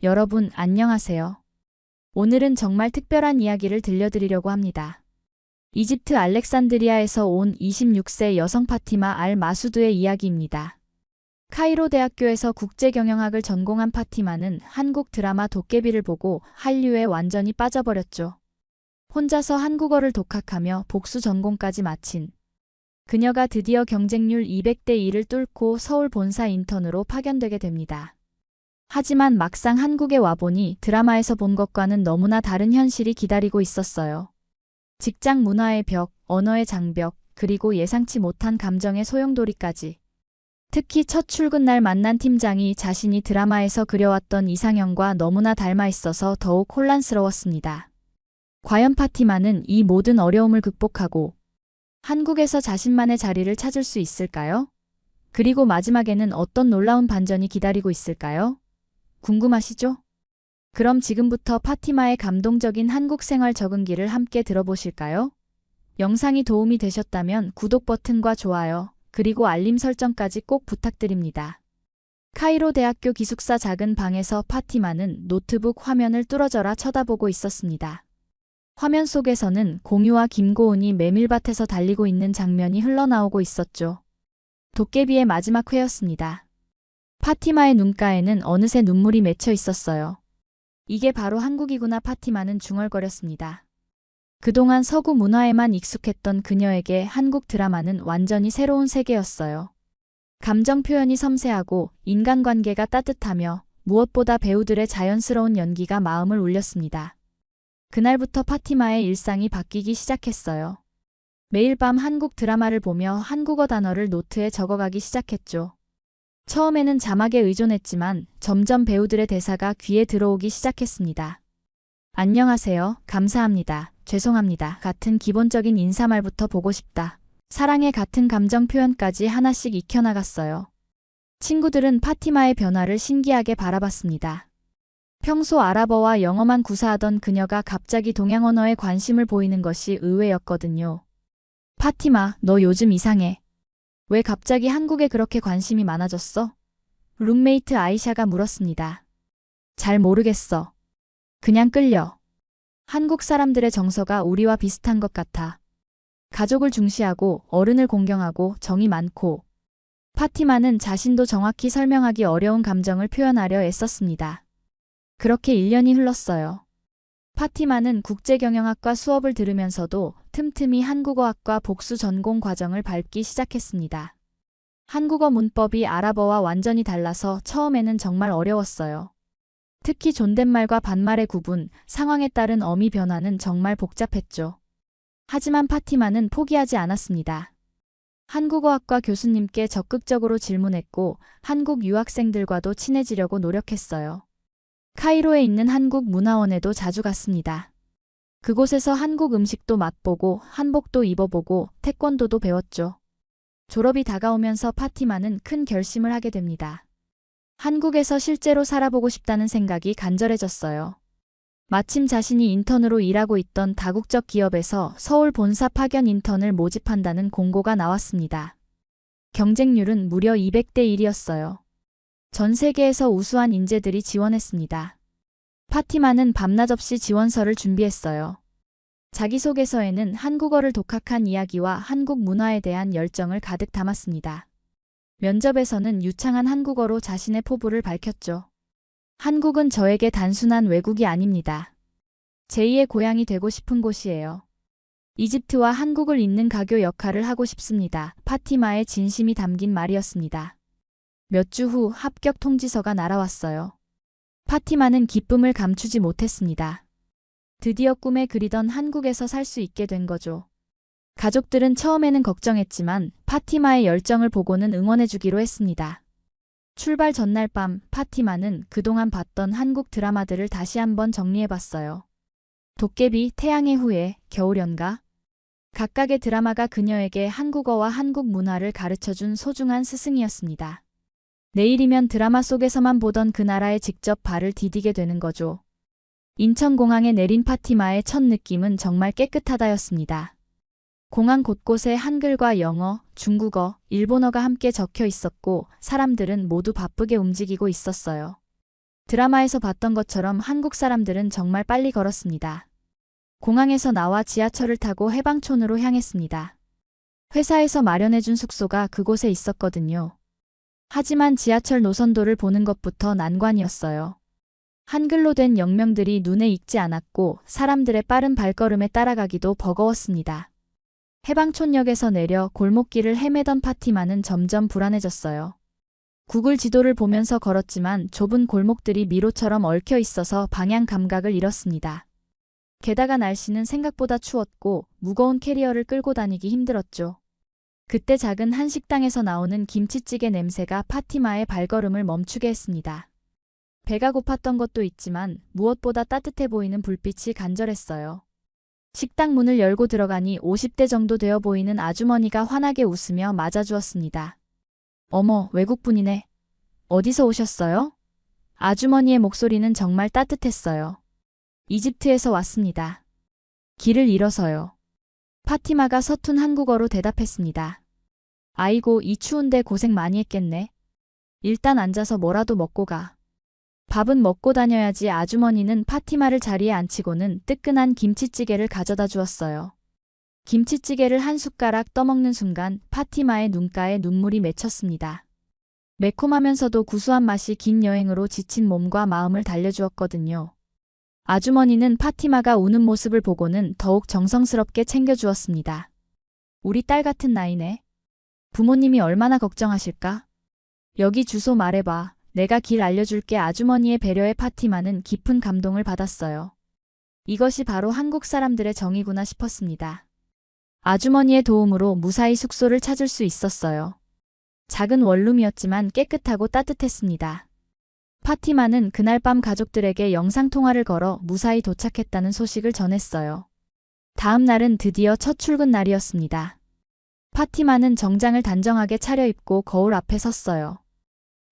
여러분, 안녕하세요. 오늘은 정말 특별한 이야기를 들려드리려고 합니다. 이집트 알렉산드리아에서 온 26세 여성 파티마 알 마수드의 이야기입니다. 카이로 대학교에서 국제경영학을 전공한 파티마는 한국 드라마 도깨비를 보고 한류에 완전히 빠져버렸죠. 혼자서 한국어를 독학하며 복수 전공까지 마친 그녀가 드디어 경쟁률 200대 1을 뚫고 서울 본사 인턴으로 파견되게 됩니다. 하지만 막상 한국에 와보니 드라마에서 본 것과는 너무나 다른 현실이 기다리고 있었어요. 직장 문화의 벽, 언어의 장벽, 그리고 예상치 못한 감정의 소용돌이까지. 특히 첫 출근 날 만난 팀장이 자신이 드라마에서 그려왔던 이상형과 너무나 닮아 있어서 더욱 혼란스러웠습니다. 과연 파티마는 이 모든 어려움을 극복하고 한국에서 자신만의 자리를 찾을 수 있을까요? 그리고 마지막에는 어떤 놀라운 반전이 기다리고 있을까요? 궁금하시죠? 그럼 지금부터 파티마의 감동적인 한국 생활 적응기를 함께 들어보실까요? 영상이 도움이 되셨다면 구독 버튼과 좋아요, 그리고 알림 설정까지 꼭 부탁드립니다. 카이로 대학교 기숙사 작은 방에서 파티마는 노트북 화면을 뚫어져라 쳐다보고 있었습니다. 화면 속에서는 공유와 김고은이 메밀밭에서 달리고 있는 장면이 흘러나오고 있었죠. 도깨비의 마지막 회였습니다. 파티마의 눈가에는 어느새 눈물이 맺혀 있었어요. 이게 바로 한국이구나. 파티마는 중얼거렸습니다. 그동안 서구 문화에만 익숙했던 그녀에게 한국 드라마는 완전히 새로운 세계였어요. 감정 표현이 섬세하고 인간관계가 따뜻하며 무엇보다 배우들의 자연스러운 연기가 마음을 울렸습니다. 그날부터 파티마의 일상이 바뀌기 시작했어요. 매일 밤 한국 드라마를 보며 한국어 단어를 노트에 적어가기 시작했죠. 처음에는 자막에 의존했지만 점점 배우들의 대사가 귀에 들어오기 시작했습니다. 안녕하세요, 감사합니다, 죄송합니다 같은 기본적인 인사말부터 보고 싶다, 사랑해 같은 감정 표현까지 하나씩 익혀나갔어요. 친구들은 파티마의 변화를 신기하게 바라봤습니다. 평소 아랍어와 영어만 구사하던 그녀가 갑자기 동양 언어에 관심을 보이는 것이 의외였거든요. 파티마, 너 요즘 이상해. 왜 갑자기 한국에 그렇게 관심이 많아졌어? 룸메이트 아이샤가 물었습니다. 잘 모르겠어. 그냥 끌려. 한국 사람들의 정서가 우리와 비슷한 것 같아. 가족을 중시하고 어른을 공경하고 정이 많고. 파티마는 자신도 정확히 설명하기 어려운 감정을 표현하려 애썼습니다. 그렇게 1년이 흘렀어요. 파티마는 국제경영학과 수업을 들으면서도 틈틈이 한국어학과 복수 전공 과정을 밟기 시작했습니다. 한국어 문법이 아랍어와 완전히 달라서 처음에는 정말 어려웠어요. 특히 존댓말과 반말의 구분, 상황에 따른 어미 변화는 정말 복잡했죠. 하지만 파티마는 포기하지 않았습니다. 한국어학과 교수님께 적극적으로 질문했고 한국 유학생들과도 친해지려고 노력했어요. 카이로에 있는 한국문화원에도 자주 갔습니다. 그곳에서 한국 음식도 맛보고 한복도 입어보고 태권도도 배웠죠. 졸업이 다가오면서 파티마는 큰 결심을 하게 됩니다. 한국에서 실제로 살아보고 싶다는 생각이 간절해졌어요. 마침 자신이 인턴으로 일하고 있던 다국적 기업에서 서울 본사 파견 인턴을 모집한다는 공고가 나왔습니다. 경쟁률은 무려 200대 1이었어요. 전 세계에서 우수한 인재들이 지원했습니다. 파티마는 밤낮 없이 지원서를 준비했어요. 자기소개서에는 한국어를 독학한 이야기와 한국 문화에 대한 열정을 가득 담았습니다. 면접에서는 유창한 한국어로 자신의 포부를 밝혔죠. 한국은 저에게 단순한 외국이 아닙니다. 제2의 고향이 되고 싶은 곳이에요. 이집트와 한국을 잇는 가교 역할을 하고 싶습니다. 파티마의 진심이 담긴 말이었습니다. 몇 주 후 합격 통지서가 날아왔어요. 파티마는 기쁨을 감추지 못했습니다. 드디어 꿈에 그리던 한국에서 살 수 있게 된 거죠. 가족들은 처음에는 걱정했지만 파티마의 열정을 보고는 응원해주기로 했습니다. 출발 전날 밤 파티마는 그동안 봤던 한국 드라마들을 다시 한번 정리해봤어요. 도깨비, 태양의 후예, 겨울연가. 각각의 드라마가 그녀에게 한국어와 한국 문화를 가르쳐준 소중한 스승이었습니다. 내일이면 드라마 속에서만 보던 그 나라에 직접 발을 디디게 되는 거죠. 인천공항에 내린 파티마의 첫 느낌은 정말 깨끗하다였습니다. 공항 곳곳에 한글과 영어, 중국어, 일본어가 함께 적혀 있었고 사람들은 모두 바쁘게 움직이고 있었어요. 드라마에서 봤던 것처럼 한국 사람들은 정말 빨리 걸었습니다. 공항에서 나와 지하철을 타고 해방촌으로 향했습니다. 회사에서 마련해준 숙소가 그곳에 있었거든요. 하지만 지하철 노선도를 보는 것부터 난관이었어요. 한글로 된 역명들이 눈에 익지 않았고 사람들의 빠른 발걸음에 따라가기도 버거웠습니다. 해방촌역에서 내려 골목길을 헤매던 파티마는 점점 불안해졌어요. 구글 지도를 보면서 걸었지만 좁은 골목들이 미로처럼 얽혀 있어서 방향 감각을 잃었습니다. 게다가 날씨는 생각보다 추웠고 무거운 캐리어를 끌고 다니기 힘들었죠. 그때 작은 한식당에서 나오는 김치찌개 냄새가 파티마의 발걸음을 멈추게 했습니다. 배가 고팠던 것도 있지만 무엇보다 따뜻해 보이는 불빛이 간절했어요. 식당 문을 열고 들어가니 50대 정도 되어 보이는 아주머니가 환하게 웃으며 맞아주었습니다. 어머, 외국분이네. 어디서 오셨어요? 아주머니의 목소리는 정말 따뜻했어요. 이집트에서 왔습니다. 길을 잃어서요. 파티마가 서툰 한국어로 대답했습니다. 아이고, 이 추운데 고생 많이 했겠네. 일단 앉아서 뭐라도 먹고 가. 밥은 먹고 다녀야지. 아주머니는 파티마를 자리에 앉히고는 뜨끈한 김치찌개를 가져다 주었어요. 김치찌개를 한 숟가락 떠먹는 순간 파티마의 눈가에 눈물이 맺혔습니다. 매콤하면서도 구수한 맛이 긴 여행으로 지친 몸과 마음을 달래주었거든요. 아주머니는 파티마가 우는 모습을 보고는 더욱 정성스럽게 챙겨주었습니다. 우리 딸 같은 나이네. 부모님이 얼마나 걱정하실까? 여기 주소 말해봐. 내가 길 알려줄게. 아주머니의 배려에 파티마는 깊은 감동을 받았어요. 이것이 바로 한국 사람들의 정이구나 싶었습니다. 아주머니의 도움으로 무사히 숙소를 찾을 수 있었어요. 작은 원룸이었지만 깨끗하고 따뜻했습니다. 파티마는 그날 밤 가족들에게 영상통화를 걸어 무사히 도착했다는 소식을 전했어요. 다음 날은 드디어 첫 출근 날이었습니다. 파티마는 정장을 단정하게 차려입고 거울 앞에 섰어요.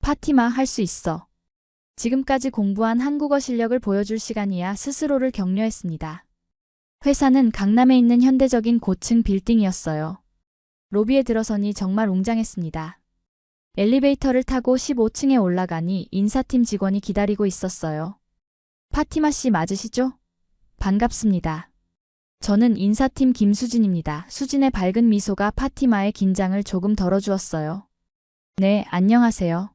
파티마, 할 수 있어. 지금까지 공부한 한국어 실력을 보여줄 시간이야. 스스로를 격려했습니다. 회사는 강남에 있는 현대적인 고층 빌딩이었어요. 로비에 들어서니 정말 웅장했습니다. 엘리베이터를 타고 15층에 올라가니 인사팀 직원이 기다리고 있었어요. 파티마 씨 맞으시죠? 반갑습니다. 저는 인사팀 김수진입니다. 수진의 밝은 미소가 파티마의 긴장을 조금 덜어주었어요. 네, 안녕하세요.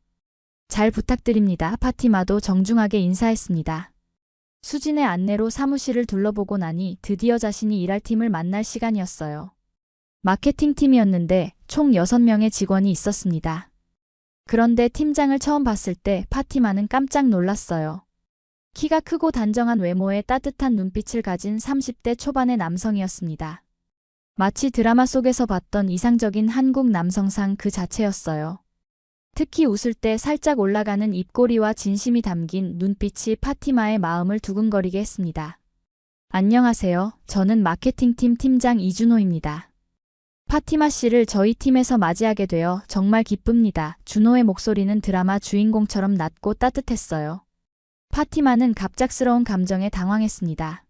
잘 부탁드립니다. 파티마도 정중하게 인사했습니다. 수진의 안내로 사무실을 둘러보고 나니 드디어 자신이 일할 팀을 만날 시간이었어요. 마케팅팀이었는데 총 6명의 직원이 있었습니다. 그런데 팀장을 처음 봤을 때 파티마는 깜짝 놀랐어요. 키가 크고 단정한 외모에 따뜻한 눈빛을 가진 30대 초반의 남성이었습니다. 마치 드라마 속에서 봤던 이상적인 한국 남성상 그 자체였어요. 특히 웃을 때 살짝 올라가는 입꼬리와 진심이 담긴 눈빛이 파티마의 마음을 두근거리게 했습니다. 안녕하세요. 저는 마케팅팀 팀장 이준호입니다. 파티마 씨를 저희 팀에서 맞이하게 되어 정말 기쁩니다. 준호의 목소리는 드라마 주인공처럼 낮고 따뜻했어요. 파티마는 갑작스러운 감정에 당황했습니다.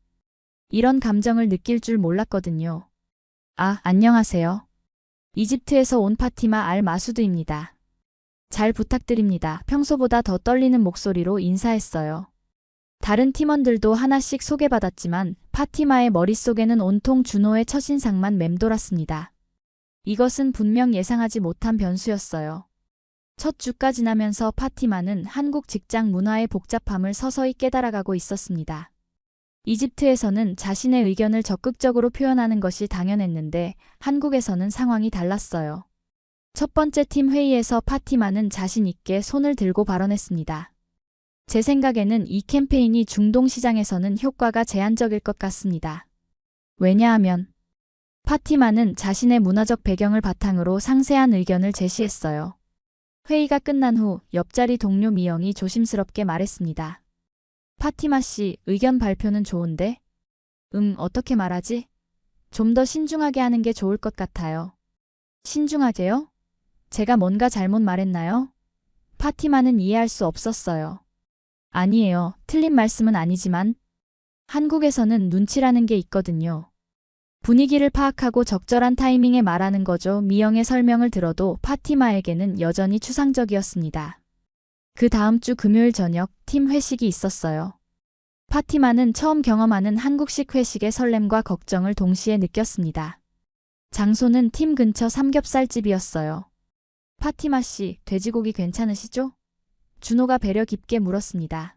이런 감정을 느낄 줄 몰랐거든요. 아, 안녕하세요. 이집트에서 온 파티마 알 마수드입니다. 잘 부탁드립니다. 평소보다 더 떨리는 목소리로 인사했어요. 다른 팀원들도 하나씩 소개받았지만 파티마의 머릿속에는 온통 준호의 첫인상만 맴돌았습니다. 이것은 분명 예상하지 못한 변수였어요. 첫 주가 지나면서 파티마는 한국 직장 문화의 복잡함을 서서히 깨달아가고 있었습니다. 이집트에서는 자신의 의견을 적극적으로 표현하는 것이 당연했는데 한국에서는 상황이 달랐어요. 첫 번째 팀 회의에서 파티마는 자신 있게 손을 들고 발언했습니다. 제 생각에는 이 캠페인이 중동 시장에서는 효과가 제한적일 것 같습니다. 왜냐하면 파티마는 자신의 문화적 배경을 바탕으로 상세한 의견을 제시했어요. 회의가 끝난 후 옆자리 동료 미영이 조심스럽게 말했습니다. 파티마 씨, 의견 발표는 좋은데? 어떻게 말하지? 좀 더 신중하게 하는 게 좋을 것 같아요. 신중하게요? 제가 뭔가 잘못 말했나요? 파티마는 이해할 수 없었어요. 아니에요. 틀린 말씀은 아니지만 한국에서는 눈치라는 게 있거든요. 분위기를 파악하고 적절한 타이밍에 말하는 거죠. 미영의 설명을 들어도 파티마에게는 여전히 추상적이었습니다. 그 다음 주 금요일 저녁 팀 회식이 있었어요. 파티마는 처음 경험하는 한국식 회식의 설렘과 걱정을 동시에 느꼈습니다. 장소는 팀 근처 삼겹살집이었어요. 파티마 씨, 돼지고기 괜찮으시죠? 준호가 배려 깊게 물었습니다.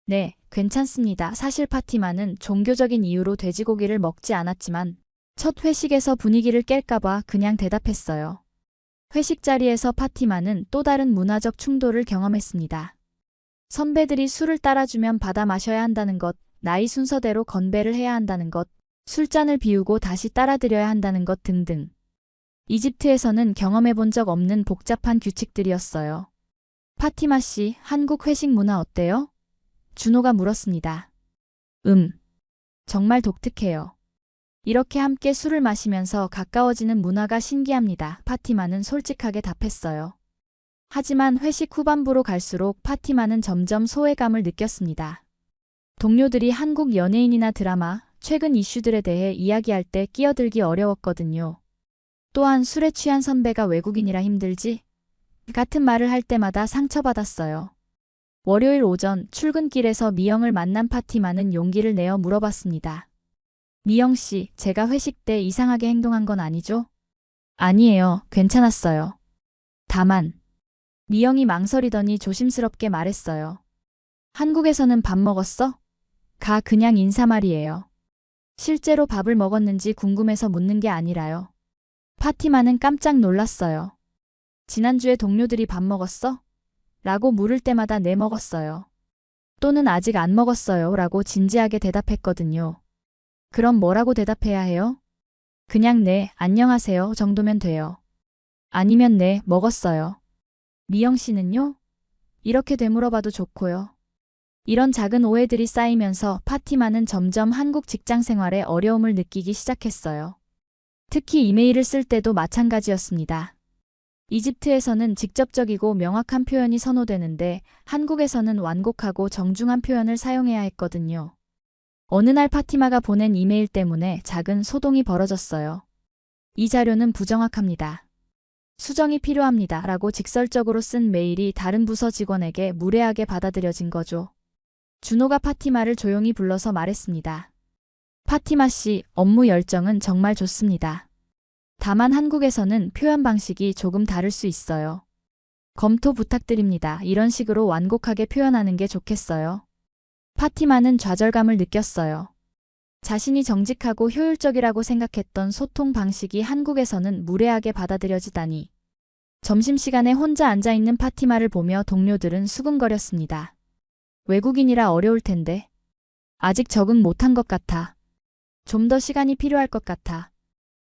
네, 괜찮습니다. 사실 파티마는 종교적인 이유로 돼지고기를 먹지 않았지만 첫 회식에서 분위기를 깰까봐 그냥 대답했어요. 회식 자리에서 파티마는 또 다른 문화적 충돌을 경험했습니다. 선배들이 술을 따라주면 받아 마셔야 한다는 것, 나이 순서대로 건배를 해야 한다는 것, 술잔을 비우고 다시 따라드려야 한다는 것 등등. 이집트에서는 경험해 본 적 없는 복잡한 규칙들이었어요. 파티마 씨, 한국 회식 문화 어때요? 준호가 물었습니다. 정말 독특해요. 이렇게 함께 술을 마시면서 가까워지는 문화가 신기합니다. 파티마는 솔직하게 답했어요. 하지만 회식 후반부로 갈수록 파티마는 점점 소외감을 느꼈습니다. 동료들이 한국 연예인이나 드라마, 최근 이슈들에 대해 이야기할 때 끼어들기 어려웠거든요. 또한 술에 취한 선배가 외국인이라 힘들지? 같은 말을 할 때마다 상처받았어요. 월요일 오전 출근길에서 미영을 만난 파티마는 용기를 내어 물어봤습니다. 미영 씨, 제가 회식 때 이상하게 행동한 건 아니죠? 아니에요. 괜찮았어요. 다만, 미영이 망설이더니 조심스럽게 말했어요. 한국에서는 밥 먹었어? 그냥 인사말이에요. 실제로 밥을 먹었는지 궁금해서 묻는 게 아니라요. 파티마는 깜짝 놀랐어요. 지난주에 동료들이 밥 먹었어? 라고 물을 때마다 네 먹었어요. 또는 아직 안 먹었어요. 라고 진지하게 대답했거든요. 그럼 뭐라고 대답해야 해요? 그냥 네, 안녕하세요 정도면 돼요. 아니면 네, 먹었어요. 미영 씨는요? 이렇게 되물어봐도 좋고요. 이런 작은 오해들이 쌓이면서 파티마는 점점 한국 직장 생활에 어려움을 느끼기 시작했어요. 특히 이메일을 쓸 때도 마찬가지였습니다. 이집트에서는 직접적이고 명확한 표현이 선호되는데 한국에서는 완곡하고 정중한 표현을 사용해야 했거든요. 어느 날 파티마가 보낸 이메일 때문에 작은 소동이 벌어졌어요. 이 자료는 부정확합니다. 수정이 필요합니다. 라고 직설적으로 쓴 메일이 다른 부서 직원에게 무례하게 받아들여진 거죠. 준호가 파티마를 조용히 불러서 말했습니다. 파티마 씨, 업무 열정은 정말 좋습니다. 다만 한국에서는 표현 방식이 조금 다를 수 있어요. 검토 부탁드립니다. 이런 식으로 완곡하게 표현하는 게 좋겠어요. 파티마는 좌절감을 느꼈어요. 자신이 정직하고 효율적이라고 생각했던 소통 방식이 한국에서는 무례하게 받아들여지다니. 점심시간에 혼자 앉아있는 파티마를 보며 동료들은 수근거렸습니다. 외국인이라 어려울 텐데. 아직 적응 못한 것 같아. 좀 더 시간이 필요할 것 같아.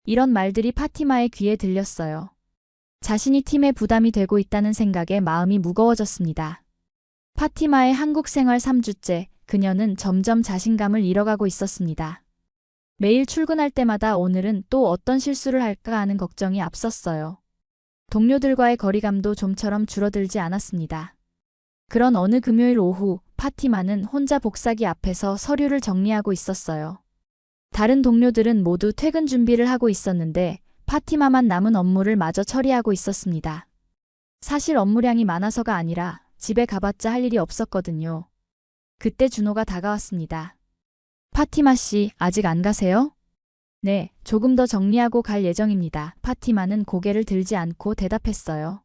이런 말들이 파티마의 귀에 들렸어요. 자신이 팀에 부담이 되고 있다는 생각에 마음이 무거워졌습니다. 파티마의 한국 생활 3주째, 그녀는 점점 자신감을 잃어가고 있었습니다. 매일 출근할 때마다 오늘은 또 어떤 실수를 할까 하는 걱정이 앞섰어요. 동료들과의 거리감도 좀처럼 줄어들지 않았습니다. 그런 어느 금요일 오후, 파티마는 혼자 복사기 앞에서 서류를 정리하고 있었어요. 다른 동료들은 모두 퇴근 준비를 하고 있었는데 파티마만 남은 업무를 마저 처리하고 있었습니다. 사실 업무량이 많아서가 아니라 집에 가봤자 할 일이 없었거든요. 그때 준호가 다가왔습니다. 파티마 씨, 아직 안 가세요? 네, 조금 더 정리하고 갈 예정입니다. 파티마는 고개를 들지 않고 대답했어요.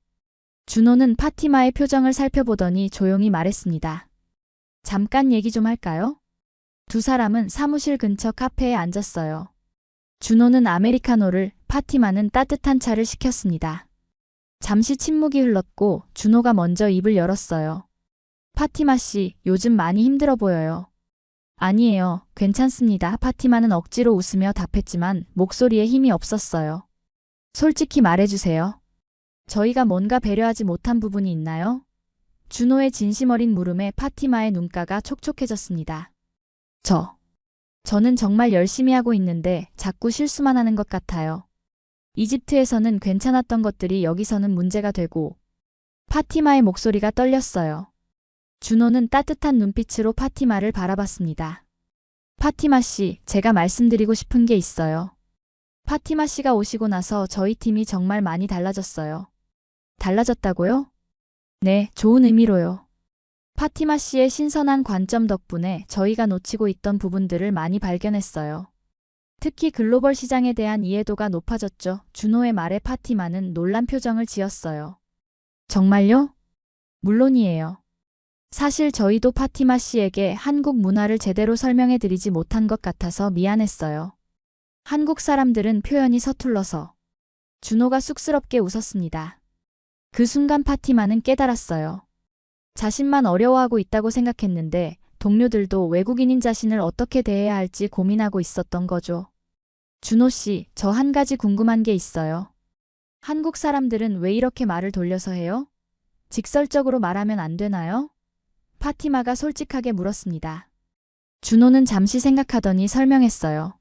준호는 파티마의 표정을 살펴보더니 조용히 말했습니다. 잠깐 얘기 좀 할까요? 두 사람은 사무실 근처 카페에 앉았어요. 준호는 아메리카노를, 파티마는 따뜻한 차를 시켰습니다. 잠시 침묵이 흘렀고 준호가 먼저 입을 열었어요. 파티마 씨, 요즘 많이 힘들어 보여요. 아니에요, 괜찮습니다. 파티마는 억지로 웃으며 답했지만 목소리에 힘이 없었어요. 솔직히 말해주세요. 저희가 뭔가 배려하지 못한 부분이 있나요? 준호의 진심 어린 물음에 파티마의 눈가가 촉촉해졌습니다. 저는 정말 열심히 하고 있는데 자꾸 실수만 하는 것 같아요. 이집트에서는 괜찮았던 것들이 여기서는 문제가 되고. 파티마의 목소리가 떨렸어요. 준호는 따뜻한 눈빛으로 파티마를 바라봤습니다. 파티마 씨, 제가 말씀드리고 싶은 게 있어요. 파티마 씨가 오시고 나서 저희 팀이 정말 많이 달라졌어요. 달라졌다고요? 네, 좋은 의미로요. 파티마 씨의 신선한 관점 덕분에 저희가 놓치고 있던 부분들을 많이 발견했어요. 특히 글로벌 시장에 대한 이해도가 높아졌죠. 준호의 말에 파티마는 놀란 표정을 지었어요. 정말요? 물론이에요. 사실 저희도 파티마 씨에게 한국 문화를 제대로 설명해 드리지 못한 것 같아서 미안했어요. 한국 사람들은 표현이 서툴러서. 준호가 쑥스럽게 웃었습니다. 그 순간 파티마는 깨달았어요. 자신만 어려워하고 있다고 생각했는데 동료들도 외국인인 자신을 어떻게 대해야 할지 고민하고 있었던 거죠. 준호 씨, 저 한 가지 궁금한 게 있어요. 한국 사람들은 왜 이렇게 말을 돌려서 해요? 직설적으로 말하면 안 되나요? 파티마가 솔직하게 물었습니다. 준호는 잠시 생각하더니 설명했어요.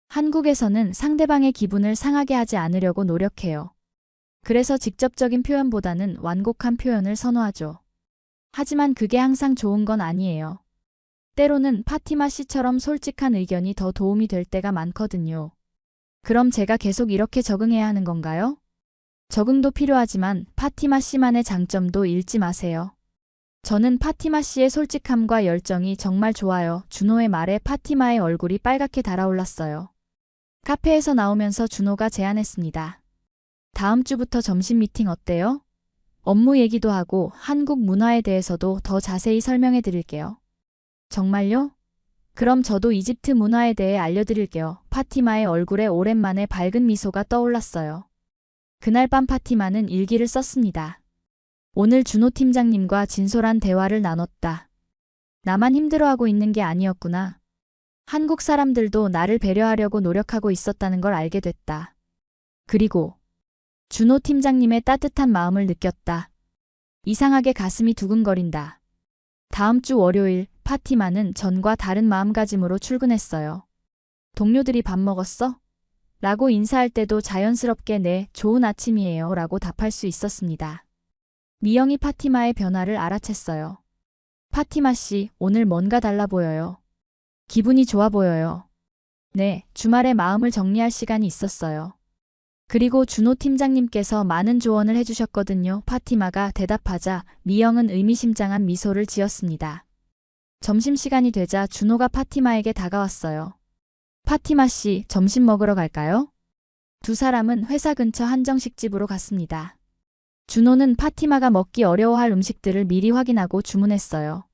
한국에서는 상대방의 기분을 상하게 하지 않으려고 노력해요. 그래서 직접적인 표현보다는 완곡한 표현을 선호하죠. 하지만 그게 항상 좋은 건 아니에요. 때로는 파티마 씨처럼 솔직한 의견이 더 도움이 될 때가 많거든요. 그럼 제가 계속 이렇게 적응해야 하는 건가요? 적응도 필요하지만 파티마 씨만의 장점도 잃지 마세요. 저는 파티마 씨의 솔직함과 열정이 정말 좋아요. 준호의 말에 파티마의 얼굴이 빨갛게 달아올랐어요. 카페에서 나오면서 준호가 제안했습니다. 다음 주부터 점심 미팅 어때요? 업무 얘기도 하고 한국 문화에 대해서도 더 자세히 설명해 드릴게요. 정말요? 그럼 저도 이집트 문화에 대해 알려드릴게요. 파티마의 얼굴에 오랜만에 밝은 미소가 떠올랐어요. 그날 밤 파티마는 일기를 썼습니다. 오늘 준호 팀장님과 진솔한 대화를 나눴다. 나만 힘들어하고 있는 게 아니었구나. 한국 사람들도 나를 배려하려고 노력하고 있었다는 걸 알게 됐다. 그리고 준호 팀장님의 따뜻한 마음을 느꼈다. 이상하게 가슴이 두근거린다. 다음 주 월요일 파티마는 전과 다른 마음가짐으로 출근했어요. 동료들이 밥 먹었어? 라고 인사할 때도 자연스럽게 네, 좋은 아침이에요 라고 답할 수 있었습니다. 미영이 파티마의 변화를 알아챘어요. 파티마 씨, 오늘 뭔가 달라 보여요. 기분이 좋아 보여요. 네, 주말에 마음을 정리할 시간이 있었어요. 그리고 준호 팀장님께서 많은 조언을 해주셨거든요. 파티마가 대답하자 미영은 의미심장한 미소를 지었습니다. 점심시간이 되자 준호가 파티마에게 다가왔어요. 파티마 씨, 점심 먹으러 갈까요? 두 사람은 회사 근처 한정식집으로 갔습니다. 준호는 파티마가 먹기 어려워할 음식들을 미리 확인하고 주문했어요.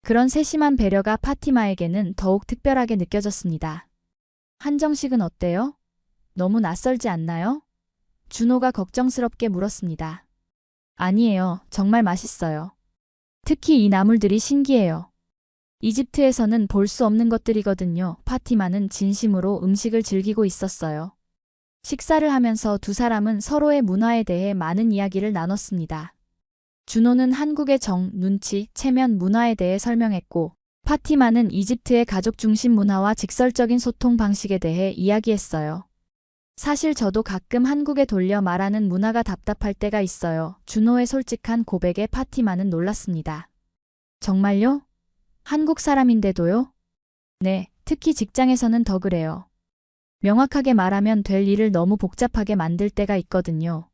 그런 세심한 배려가 파티마에게는 더욱 특별하게 느껴졌습니다. 한정식은 어때요? 너무 낯설지 않나요? 준호가 걱정스럽게 물었습니다. 아니에요. 정말 맛있어요. 특히 이 나물들이 신기해요. 이집트에서는 볼 수 없는 것들이거든요. 파티마는 진심으로 음식을 즐기고 있었어요. 식사를 하면서 두 사람은 서로의 문화에 대해 많은 이야기를 나눴습니다. 준호는 한국의 정, 눈치, 체면 문화에 대해 설명했고 파티마는 이집트의 가족 중심 문화와 직설적인 소통 방식에 대해 이야기했어요. 사실 저도 가끔 한국에 돌려 말하는 문화가 답답할 때가 있어요. 준호의 솔직한 고백에 파티마는 놀랐습니다. 정말요? 한국 사람인데도요? 네, 특히 직장에서는 더 그래요. 명확하게 말하면 될 일을 너무 복잡하게 만들 때가 있거든요.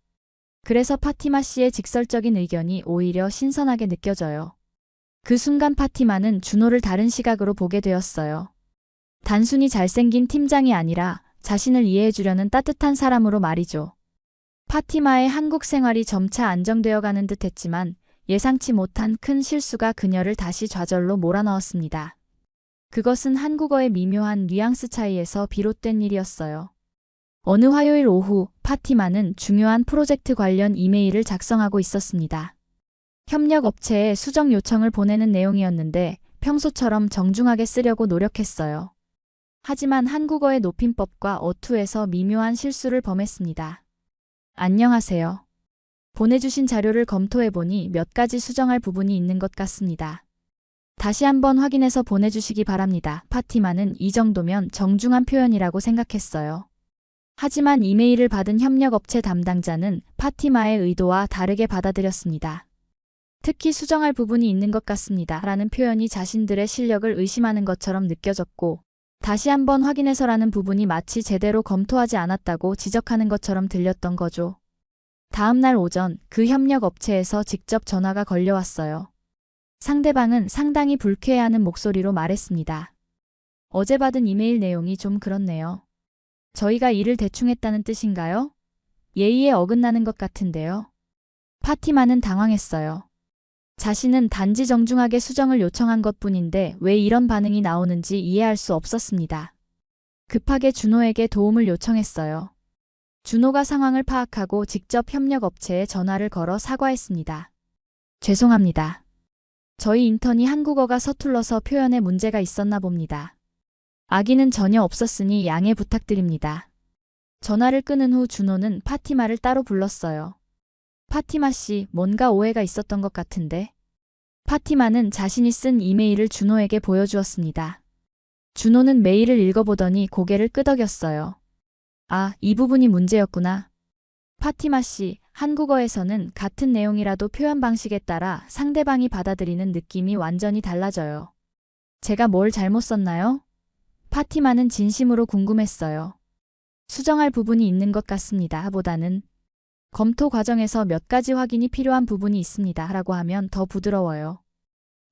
그래서 파티마 씨의 직설적인 의견이 오히려 신선하게 느껴져요. 그 순간 파티마는 준호를 다른 시각으로 보게 되었어요. 단순히 잘생긴 팀장이 아니라 자신을 이해해주려는 따뜻한 사람으로 말이죠. 파티마의 한국 생활이 점차 안정되어 가는 듯 했지만 예상치 못한 큰 실수가 그녀를 다시 좌절로 몰아넣었습니다. 그것은 한국어의 미묘한 뉘앙스 차이에서 비롯된 일이었어요. 어느 화요일 오후 파티마는 중요한 프로젝트 관련 이메일을 작성하고 있었습니다. 협력 업체에 수정 요청을 보내는 내용이었는데 평소처럼 정중하게 쓰려고 노력했어요. 하지만 한국어의 높임법과 어투에서 미묘한 실수를 범했습니다. 안녕하세요. 보내주신 자료를 검토해보니 몇 가지 수정할 부분이 있는 것 같습니다. 다시 한번 확인해서 보내주시기 바랍니다. 파티마는 이 정도면 정중한 표현이라고 생각했어요. 하지만 이메일을 받은 협력업체 담당자는 파티마의 의도와 다르게 받아들였습니다. 특히 수정할 부분이 있는 것 같습니다. 라는 표현이 자신들의 실력을 의심하는 것처럼 느껴졌고 다시 한번 확인해서라는 부분이 마치 제대로 검토하지 않았다고 지적하는 것처럼 들렸던 거죠. 다음 날 오전 그 협력업체에서 직접 전화가 걸려왔어요. 상대방은 상당히 불쾌해하는 목소리로 말했습니다. 어제 받은 이메일 내용이 좀 그렇네요. 저희가 일을 대충 했다는 뜻인가요? 예의에 어긋나는 것 같은데요. 파티마는 당황했어요. 자신은 단지 정중하게 수정을 요청한 것뿐인데 왜 이런 반응이 나오는지 이해할 수 없었습니다. 급하게 준호에게 도움을 요청했어요. 준호가 상황을 파악하고 직접 협력업체에 전화를 걸어 사과했습니다. 죄송합니다. 저희 인턴이 한국어가 서툴러서 표현에 문제가 있었나 봅니다. 악의는 전혀 없었으니 양해 부탁드립니다. 전화를 끊은 후 준호는 파티마를 따로 불렀어요. 파티마 씨, 뭔가 오해가 있었던 것 같은데. 파티마는 자신이 쓴 이메일을 준호에게 보여주었습니다. 준호는 메일을 읽어보더니 고개를 끄덕였어요. 아, 이 부분이 문제였구나. 파티마 씨, 한국어에서는 같은 내용이라도 표현 방식에 따라 상대방이 받아들이는 느낌이 완전히 달라져요. 제가 뭘 잘못 썼나요? 파티마는 진심으로 궁금했어요. 수정할 부분이 있는 것 같습니다. 보다는 검토 과정에서 몇 가지 확인이 필요한 부분이 있습니다. 라고 하면 더 부드러워요.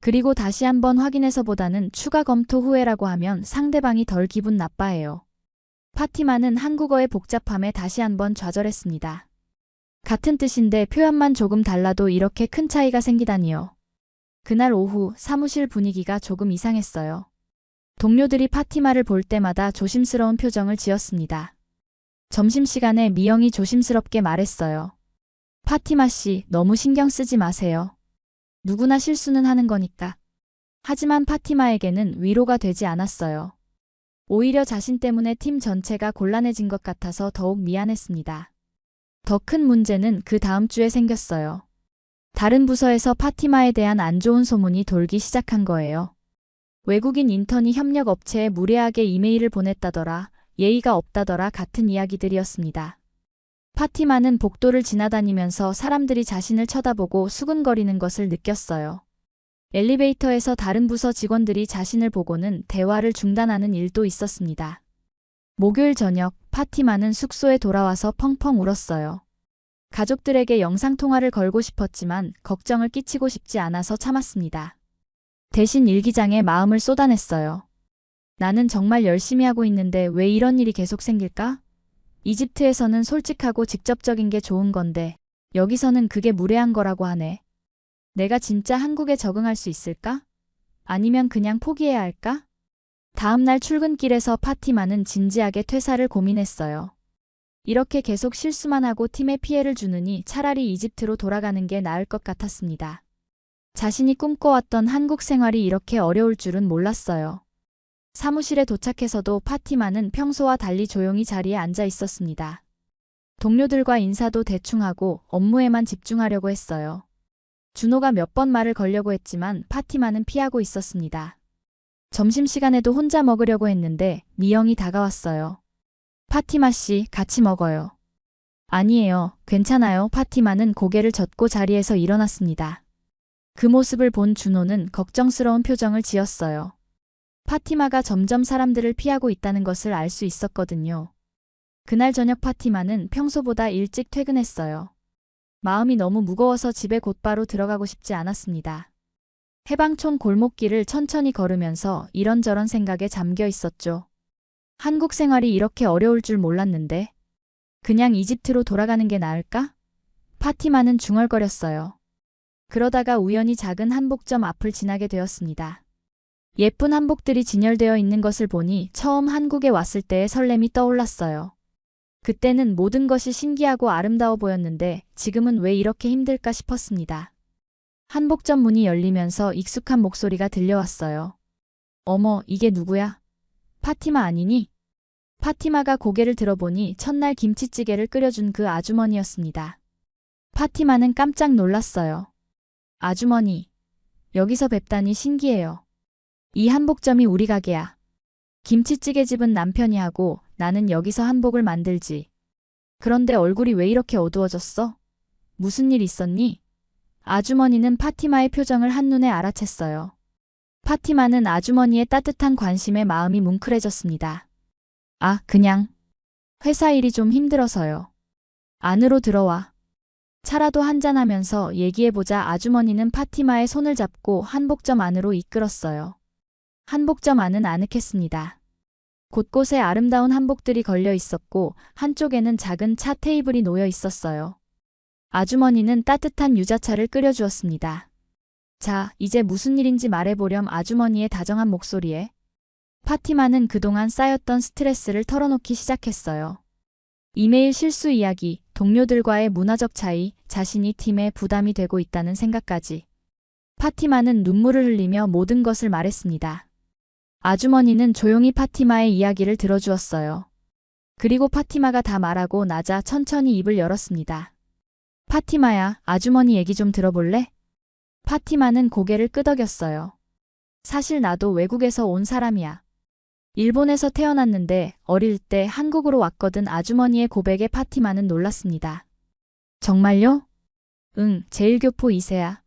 그리고 다시 한번 확인해서 보다는 추가 검토 후에라고 하면 상대방이 덜 기분 나빠해요. 파티마는 한국어의 복잡함에 다시 한번 좌절했습니다. 같은 뜻인데 표현만 조금 달라도 이렇게 큰 차이가 생기다니요. 그날 오후 사무실 분위기가 조금 이상했어요. 동료들이 파티마를 볼 때마다 조심스러운 표정을 지었습니다. 점심시간에 미영이 조심스럽게 말했어요. 파티마 씨, 너무 신경 쓰지 마세요. 누구나 실수는 하는 거니까. 하지만 파티마에게는 위로가 되지 않았어요. 오히려 자신 때문에 팀 전체가 곤란해진 것 같아서 더욱 미안했습니다. 더 큰 문제는 그 다음 주에 생겼어요. 다른 부서에서 파티마에 대한 안 좋은 소문이 돌기 시작한 거예요. 외국인 인턴이 협력업체에 무례하게 이메일을 보냈다더라, 예의가 없다더라 같은 이야기들이었습니다. 파티마는 복도를 지나다니면서 사람들이 자신을 쳐다보고 수근거리는 것을 느꼈어요. 엘리베이터에서 다른 부서 직원들이 자신을 보고는 대화를 중단하는 일도 있었습니다. 목요일 저녁 파티마는 숙소에 돌아와서 펑펑 울었어요. 가족들에게 영상통화를 걸고 싶었지만 걱정을 끼치고 싶지 않아서 참았습니다. 대신 일기장에 마음을 쏟아냈어요. 나는 정말 열심히 하고 있는데 왜 이런 일이 계속 생길까? 이집트에서는 솔직하고 직접적인 게 좋은 건데 여기서는 그게 무례한 거라고 하네. 내가 진짜 한국에 적응할 수 있을까? 아니면 그냥 포기해야 할까? 다음 날 출근길에서 파티마는 진지하게 퇴사를 고민했어요. 이렇게 계속 실수만 하고 팀에 피해를 주느니 차라리 이집트로 돌아가는 게 나을 것 같았습니다. 자신이 꿈꿔왔던 한국 생활이 이렇게 어려울 줄은 몰랐어요. 사무실에 도착해서도 파티마는 평소와 달리 조용히 자리에 앉아 있었습니다. 동료들과 인사도 대충 하고 업무에만 집중하려고 했어요. 준호가 몇 번 말을 걸려고 했지만 파티마는 피하고 있었습니다. 점심시간에도 혼자 먹으려고 했는데 미영이 다가왔어요. 파티마 씨, 같이 먹어요. 아니에요, 괜찮아요. 파티마는 고개를 젓고 자리에서 일어났습니다. 그 모습을 본 준호는 걱정스러운 표정을 지었어요. 파티마가 점점 사람들을 피하고 있다는 것을 알 수 있었거든요. 그날 저녁 파티마는 평소보다 일찍 퇴근했어요. 마음이 너무 무거워서 집에 곧바로 들어가고 싶지 않았습니다. 해방촌 골목길을 천천히 걸으면서 이런저런 생각에 잠겨 있었죠. 한국 생활이 이렇게 어려울 줄 몰랐는데 그냥 이집트로 돌아가는 게 나을까? 파티마는 중얼거렸어요. 그러다가 우연히 작은 한복점 앞을 지나게 되었습니다. 예쁜 한복들이 진열되어 있는 것을 보니 처음 한국에 왔을 때의 설렘이 떠올랐어요. 그때는 모든 것이 신기하고 아름다워 보였는데 지금은 왜 이렇게 힘들까 싶었습니다. 한복점 문이 열리면서 익숙한 목소리가 들려왔어요. 어머, 이게 누구야? 파티마 아니니? 파티마가 고개를 들어보니 첫날 김치찌개를 끓여준 그 아주머니였습니다. 파티마는 깜짝 놀랐어요. 아주머니, 여기서 뵙다니 신기해요. 이 한복점이 우리 가게야. 김치찌개집은 남편이 하고 나는 여기서 한복을 만들지. 그런데 얼굴이 왜 이렇게 어두워졌어? 무슨 일 있었니? 아주머니는 파티마의 표정을 한눈에 알아챘어요. 파티마는 아주머니의 따뜻한 관심에 마음이 뭉클해졌습니다. 아, 그냥 회사 일이 좀 힘들어서요. 안으로 들어와. 차라도 한잔하면서 얘기해보자. 아주머니는 파티마의 손을 잡고 한복점 안으로 이끌었어요. 한복점 안은 아늑했습니다. 곳곳에 아름다운 한복들이 걸려 있었고 한쪽에는 작은 차 테이블이 놓여 있었어요. 아주머니는 따뜻한 유자차를 끓여주었습니다. 자, 이제 무슨 일인지 말해보렴. 아주머니의 다정한 목소리에 파티마는 그동안 쌓였던 스트레스를 털어놓기 시작했어요. 이메일 실수 이야기, 동료들과의 문화적 차이, 자신이 팀에 부담이 되고 있다는 생각까지. 파티마는 눈물을 흘리며 모든 것을 말했습니다. 아주머니는 조용히 파티마의 이야기를 들어주었어요. 그리고 파티마가 다 말하고 나자 천천히 입을 열었습니다. 파티마야, 아주머니 얘기 좀 들어볼래? 파티마는 고개를 끄덕였어요. 사실 나도 외국에서 온 사람이야. 일본에서 태어났는데 어릴 때 한국으로 왔거든. 아주머니의 고백에 파티마는 놀랐습니다. 정말요? 응, 제1교포 2세야.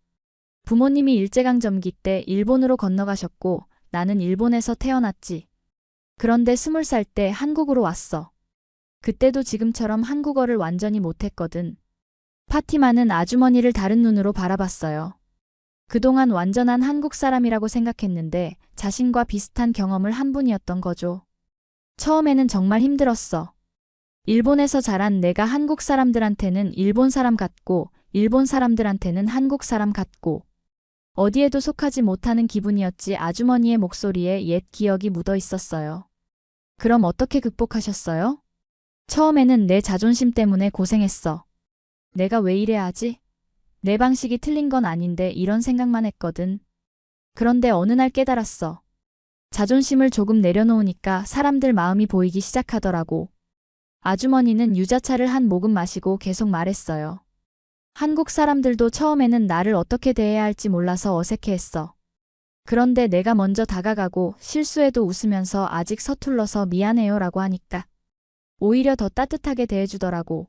부모님이 일제강점기 때 일본으로 건너가셨고 나는 일본에서 태어났지. 그런데 20살 때 한국으로 왔어. 그때도 지금처럼 한국어를 완전히 못했거든. 파티마는 아주머니를 다른 눈으로 바라봤어요. 그동안 완전한 한국 사람이라고 생각했는데 자신과 비슷한 경험을 한 분이었던 거죠. 처음에는 정말 힘들었어. 일본에서 자란 내가 한국 사람들한테는 일본 사람 같고 일본 사람들한테는 한국 사람 같고 어디에도 속하지 못하는 기분이었지. 아주머니의 목소리에 옛 기억이 묻어 있었어요. 그럼 어떻게 극복하셨어요? 처음에는 내 자존심 때문에 고생했어. 내가 왜 이래야 하지? 내 방식이 틀린 건 아닌데 이런 생각만 했거든. 그런데 어느 날 깨달았어. 자존심을 조금 내려놓으니까 사람들 마음이 보이기 시작하더라고. 아주머니는 유자차를 한 모금 마시고 계속 말했어요. 한국 사람들도 처음에는 나를 어떻게 대해야 할지 몰라서 어색해했어. 그런데 내가 먼저 다가가고 실수해도 웃으면서 아직 서툴러서 미안해요 라고 하니까 오히려 더 따뜻하게 대해주더라고.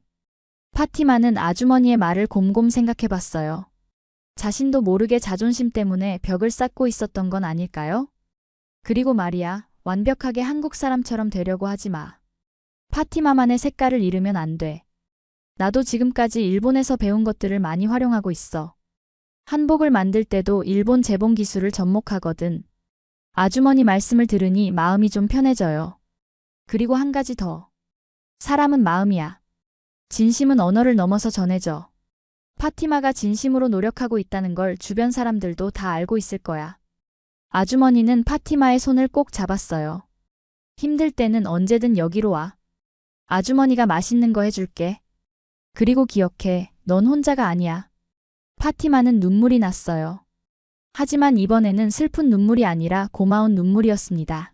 파티마는 아주머니의 말을 곰곰 생각해봤어요. 자신도 모르게 자존심 때문에 벽을 쌓고 있었던 건 아닐까요? 그리고 말이야, 완벽하게 한국 사람처럼 되려고 하지 마. 파티마만의 색깔을 잃으면 안 돼. 나도 지금까지 일본에서 배운 것들을 많이 활용하고 있어. 한복을 만들 때도 일본 재봉 기술을 접목하거든. 아주머니 말씀을 들으니 마음이 좀 편해져요. 그리고 한 가지 더. 사람은 마음이야. 진심은 언어를 넘어서 전해져. 파티마가 진심으로 노력하고 있다는 걸 주변 사람들도 다 알고 있을 거야. 아주머니는 파티마의 손을 꼭 잡았어요. 힘들 때는 언제든 여기로 와. 아주머니가 맛있는 거 해줄게. 그리고 기억해, 넌 혼자가 아니야. 파티마는 눈물이 났어요. 하지만 이번에는 슬픈 눈물이 아니라 고마운 눈물이었습니다.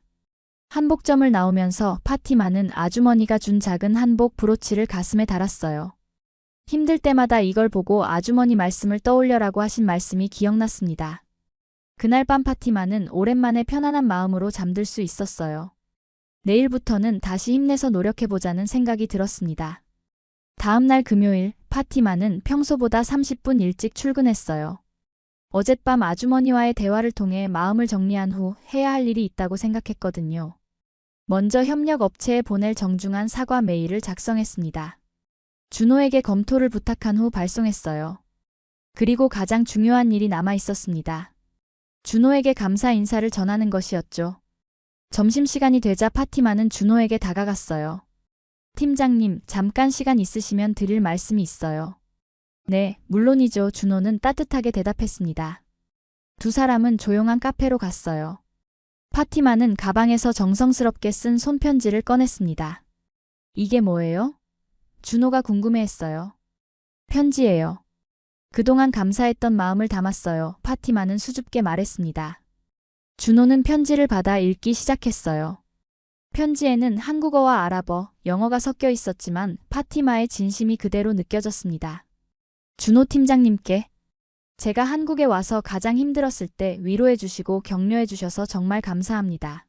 한복점을 나오면서 파티마는 아주머니가 준 작은 한복 브로치를 가슴에 달았어요. 힘들 때마다 이걸 보고 아주머니 말씀을 떠올려라고 하신 말씀이 기억났습니다. 그날 밤 파티마는 오랜만에 편안한 마음으로 잠들 수 있었어요. 내일부터는 다시 힘내서 노력해보자는 생각이 들었습니다. 다음 날 금요일, 파티마는 평소보다 30분 일찍 출근했어요. 어젯밤 아주머니와의 대화를 통해 마음을 정리한 후 해야 할 일이 있다고 생각했거든요. 먼저 협력 업체에 보낼 정중한 사과 메일을 작성했습니다. 준호에게 검토를 부탁한 후 발송했어요. 그리고 가장 중요한 일이 남아 있었습니다. 준호에게 감사 인사를 전하는 것이었죠. 점심시간이 되자 파티마는 준호에게 다가갔어요. 팀장님, 잠깐 시간 있으시면 드릴 말씀이 있어요. 네, 물론이죠. 준호는 따뜻하게 대답했습니다. 두 사람은 조용한 카페로 갔어요. 파티마는 가방에서 정성스럽게 쓴 손편지를 꺼냈습니다. 이게 뭐예요? 준호가 궁금해했어요. 편지예요. 그동안 감사했던 마음을 담았어요. 파티마는 수줍게 말했습니다. 준호는 편지를 받아 읽기 시작했어요. 편지에는 한국어와 아랍어, 영어가 섞여 있었지만 파티마의 진심이 그대로 느껴졌습니다. 준호 팀장님께 제가 한국에 와서 가장 힘들었을 때 위로해 주시고 격려해 주셔서 정말 감사합니다.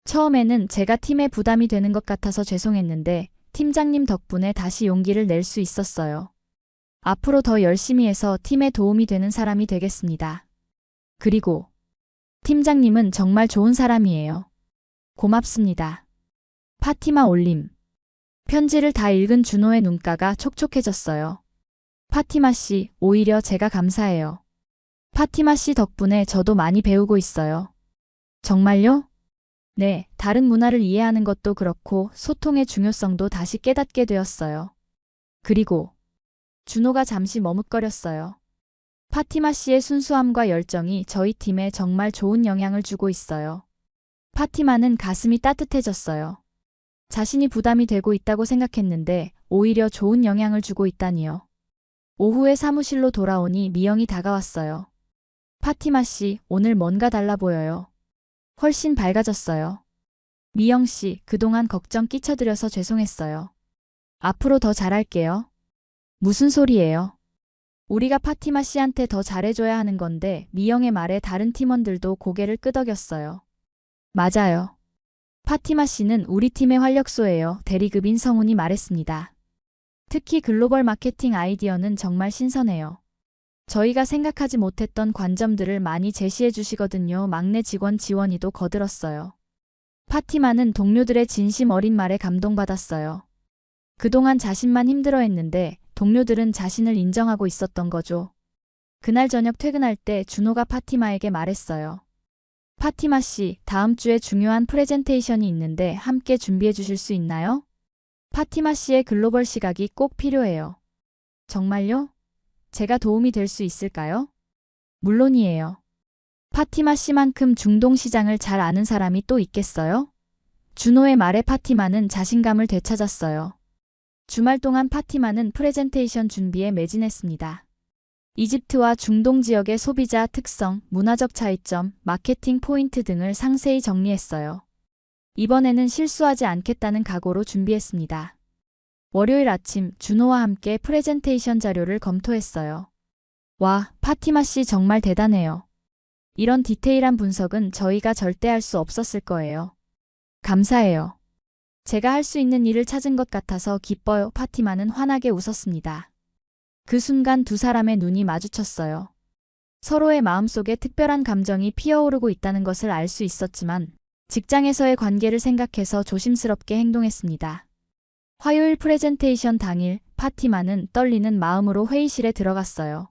처음에는 제가 팀에 부담이 되는 것 같아서 죄송했는데 팀장님 덕분에 다시 용기를 낼 수 있었어요. 앞으로 더 열심히 해서 팀에 도움이 되는 사람이 되겠습니다. 그리고 팀장님은 정말 좋은 사람이에요. 고맙습니다. 파티마 올림. 편지를 다 읽은 준호의 눈가가 촉촉해졌어요. 파티마 씨, 오히려 제가 감사해요. 파티마 씨 덕분에 저도 많이 배우고 있어요. 정말요? 네, 다른 문화를 이해하는 것도 그렇고 소통의 중요성도 다시 깨닫게 되었어요. 그리고 준호가 잠시 머뭇거렸어요. 파티마 씨의 순수함과 열정이 저희 팀에 정말 좋은 영향을 주고 있어요. 파티마는 가슴이 따뜻해졌어요. 자신이 부담이 되고 있다고 생각했는데 오히려 좋은 영향을 주고 있다니요. 오후에 사무실로 돌아오니 미영이 다가왔어요. 파티마 씨, 오늘 뭔가 달라 보여요. 훨씬 밝아졌어요. 미영 씨, 그동안 걱정 끼쳐드려서 죄송했어요. 앞으로 더 잘할게요. 무슨 소리예요? 우리가 파티마 씨한테 더 잘해줘야 하는 건데 미영의 말에 다른 팀원들도 고개를 끄덕였어요. 맞아요. 파티마 씨는 우리 팀의 활력소예요. 대리급인 성훈이 말했습니다. 특히 글로벌 마케팅 아이디어는 정말 신선해요. 저희가 생각하지 못했던 관점들을 많이 제시해 주시거든요. 막내 직원 지원이도 거들었어요. 파티마는 동료들의 진심 어린 말에 감동받았어요. 그동안 자신만 힘들어했는데 동료들은 자신을 인정하고 있었던 거죠. 그날 저녁 퇴근할 때 준호가 파티마에게 말했어요. 파티마 씨, 다음 주에 중요한 프레젠테이션이 있는데 함께 준비해 주실 수 있나요? 파티마 씨의 글로벌 시각이 꼭 필요해요. 정말요? 제가 도움이 될 수 있을까요? 물론이에요. 파티마 씨만큼 중동 시장을 잘 아는 사람이 또 있겠어요? 준호의 말에 파티마는 자신감을 되찾았어요. 주말 동안 파티마는 프레젠테이션 준비에 매진했습니다. 이집트와 중동 지역의 소비자 특성, 문화적 차이점, 마케팅 포인트 등을 상세히 정리했어요. 이번에는 실수하지 않겠다는 각오로 준비했습니다. 월요일 아침 준호와 함께 프레젠테이션 자료를 검토했어요. 와, 파티마 씨 정말 대단해요. 이런 디테일한 분석은 저희가 절대 할 수 없었을 거예요. 감사해요. 제가 할 수 있는 일을 찾은 것 같아서 기뻐요. 파티마는 환하게 웃었습니다. 그 순간 두 사람의 눈이 마주쳤어요. 서로의 마음속에 특별한 감정이 피어오르고 있다는 것을 알 수 있었지만 직장에서의 관계를 생각해서 조심스럽게 행동했습니다. 화요일 프레젠테이션 당일 파티마는 떨리는 마음으로 회의실에 들어갔어요.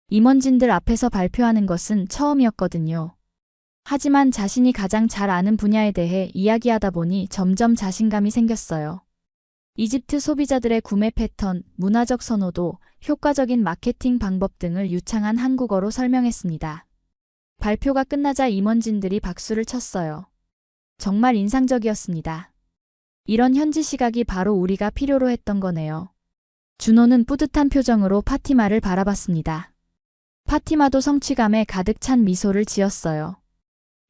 임원진들 앞에서 발표하는 것은 처음이었거든요. 하지만 자신이 가장 잘 아는 분야에 대해 이야기하다 보니 점점 자신감이 생겼어요. 이집트 소비자들의 구매 패턴, 문화적 선호도, 효과적인 마케팅 방법 등을 유창한 한국어로 설명했습니다. 발표가 끝나자 임원진들이 박수를 쳤어요. 정말 인상적이었습니다. 이런 현지 시각이 바로 우리가 필요로 했던 거네요. 준호는 뿌듯한 표정으로 파티마를 바라봤습니다. 파티마도 성취감에 가득 찬 미소를 지었어요.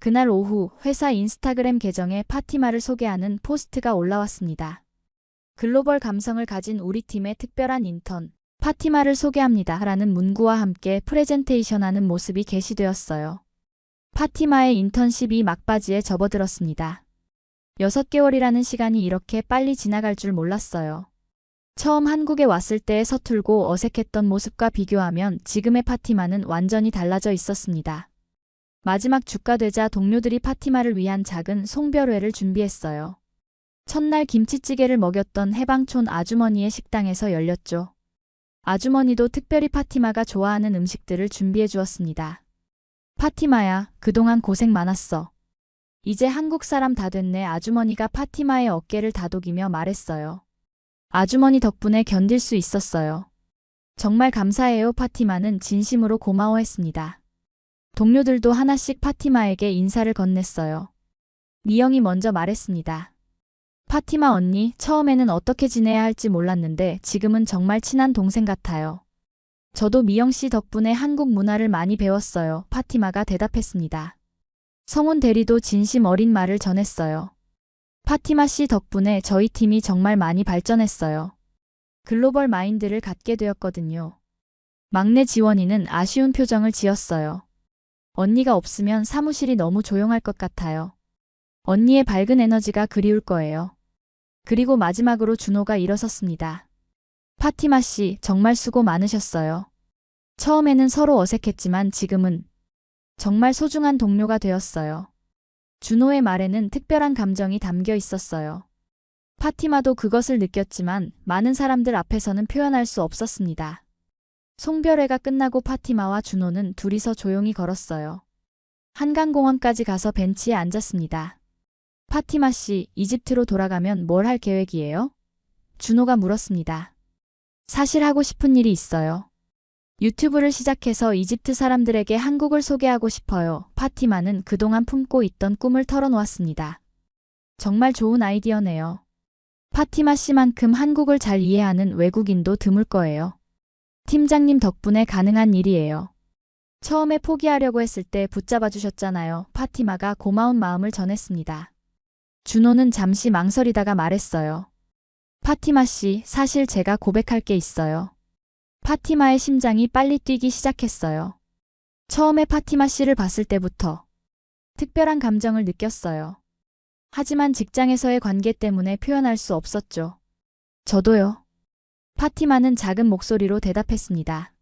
그날 오후 회사 인스타그램 계정에 파티마를 소개하는 포스트가 올라왔습니다. 글로벌 감성을 가진 우리 팀의 특별한 인턴, 파티마를 소개합니다. 라는 문구와 함께 프레젠테이션하는 모습이 게시되었어요. 파티마의 인턴십이 막바지에 접어들었습니다. 6개월이라는 시간이 이렇게 빨리 지나갈 줄 몰랐어요. 처음 한국에 왔을 때의 서툴고 어색했던 모습과 비교하면 지금의 파티마는 완전히 달라져 있었습니다. 마지막 주가 되자 동료들이 파티마를 위한 작은 송별회를 준비했어요. 첫날 김치찌개를 먹였던 해방촌 아주머니의 식당에서 열렸죠. 아주머니도 특별히 파티마가 좋아하는 음식들을 준비해 주었습니다. 파티마야, 그동안 고생 많았어. 이제 한국 사람 다 됐네. 아주머니가 파티마의 어깨를 다독이며 말했어요. 아주머니 덕분에 견딜 수 있었어요. 정말 감사해요. 파티마는 진심으로 고마워했습니다. 동료들도 하나씩 파티마에게 인사를 건넸어요. 미영이 먼저 말했습니다. 파티마 언니, 처음에는 어떻게 지내야 할지 몰랐는데 지금은 정말 친한 동생 같아요. 저도 미영 씨 덕분에 한국 문화를 많이 배웠어요. 파티마가 대답했습니다. 성훈 대리도 진심 어린 말을 전했어요. 파티마 씨 덕분에 저희 팀이 정말 많이 발전했어요. 글로벌 마인드를 갖게 되었거든요. 막내 지원이는 아쉬운 표정을 지었어요. 언니가 없으면 사무실이 너무 조용할 것 같아요. 언니의 밝은 에너지가 그리울 거예요. 그리고 마지막으로 준호가 일어섰습니다. 파티마 씨, 정말 수고 많으셨어요. 처음에는 서로 어색했지만 지금은 정말 소중한 동료가 되었어요. 준호의 말에는 특별한 감정이 담겨 있었어요. 파티마도 그것을 느꼈지만 많은 사람들 앞에서는 표현할 수 없었습니다. 송별회가 끝나고 파티마와 준호는 둘이서 조용히 걸었어요. 한강공원까지 가서 벤치에 앉았습니다. 파티마 씨, 이집트로 돌아가면 뭘 할 계획이에요? 준호가 물었습니다. 사실 하고 싶은 일이 있어요. 유튜브를 시작해서 이집트 사람들에게 한국을 소개하고 싶어요. 파티마는 그동안 품고 있던 꿈을 털어놓았습니다. 정말 좋은 아이디어네요. 파티마 씨만큼 한국을 잘 이해하는 외국인도 드물 거예요. 팀장님 덕분에 가능한 일이에요. 처음에 포기하려고 했을 때 붙잡아 주셨잖아요. 파티마가 고마운 마음을 전했습니다. 준호는 잠시 망설이다가 말했어요. 파티마 씨, 사실 제가 고백할 게 있어요. 파티마의 심장이 빨리 뛰기 시작했어요. 처음에 파티마 씨를 봤을 때부터 특별한 감정을 느꼈어요. 하지만 직장에서의 관계 때문에 표현할 수 없었죠. 저도요. 파티마는 작은 목소리로 대답했습니다.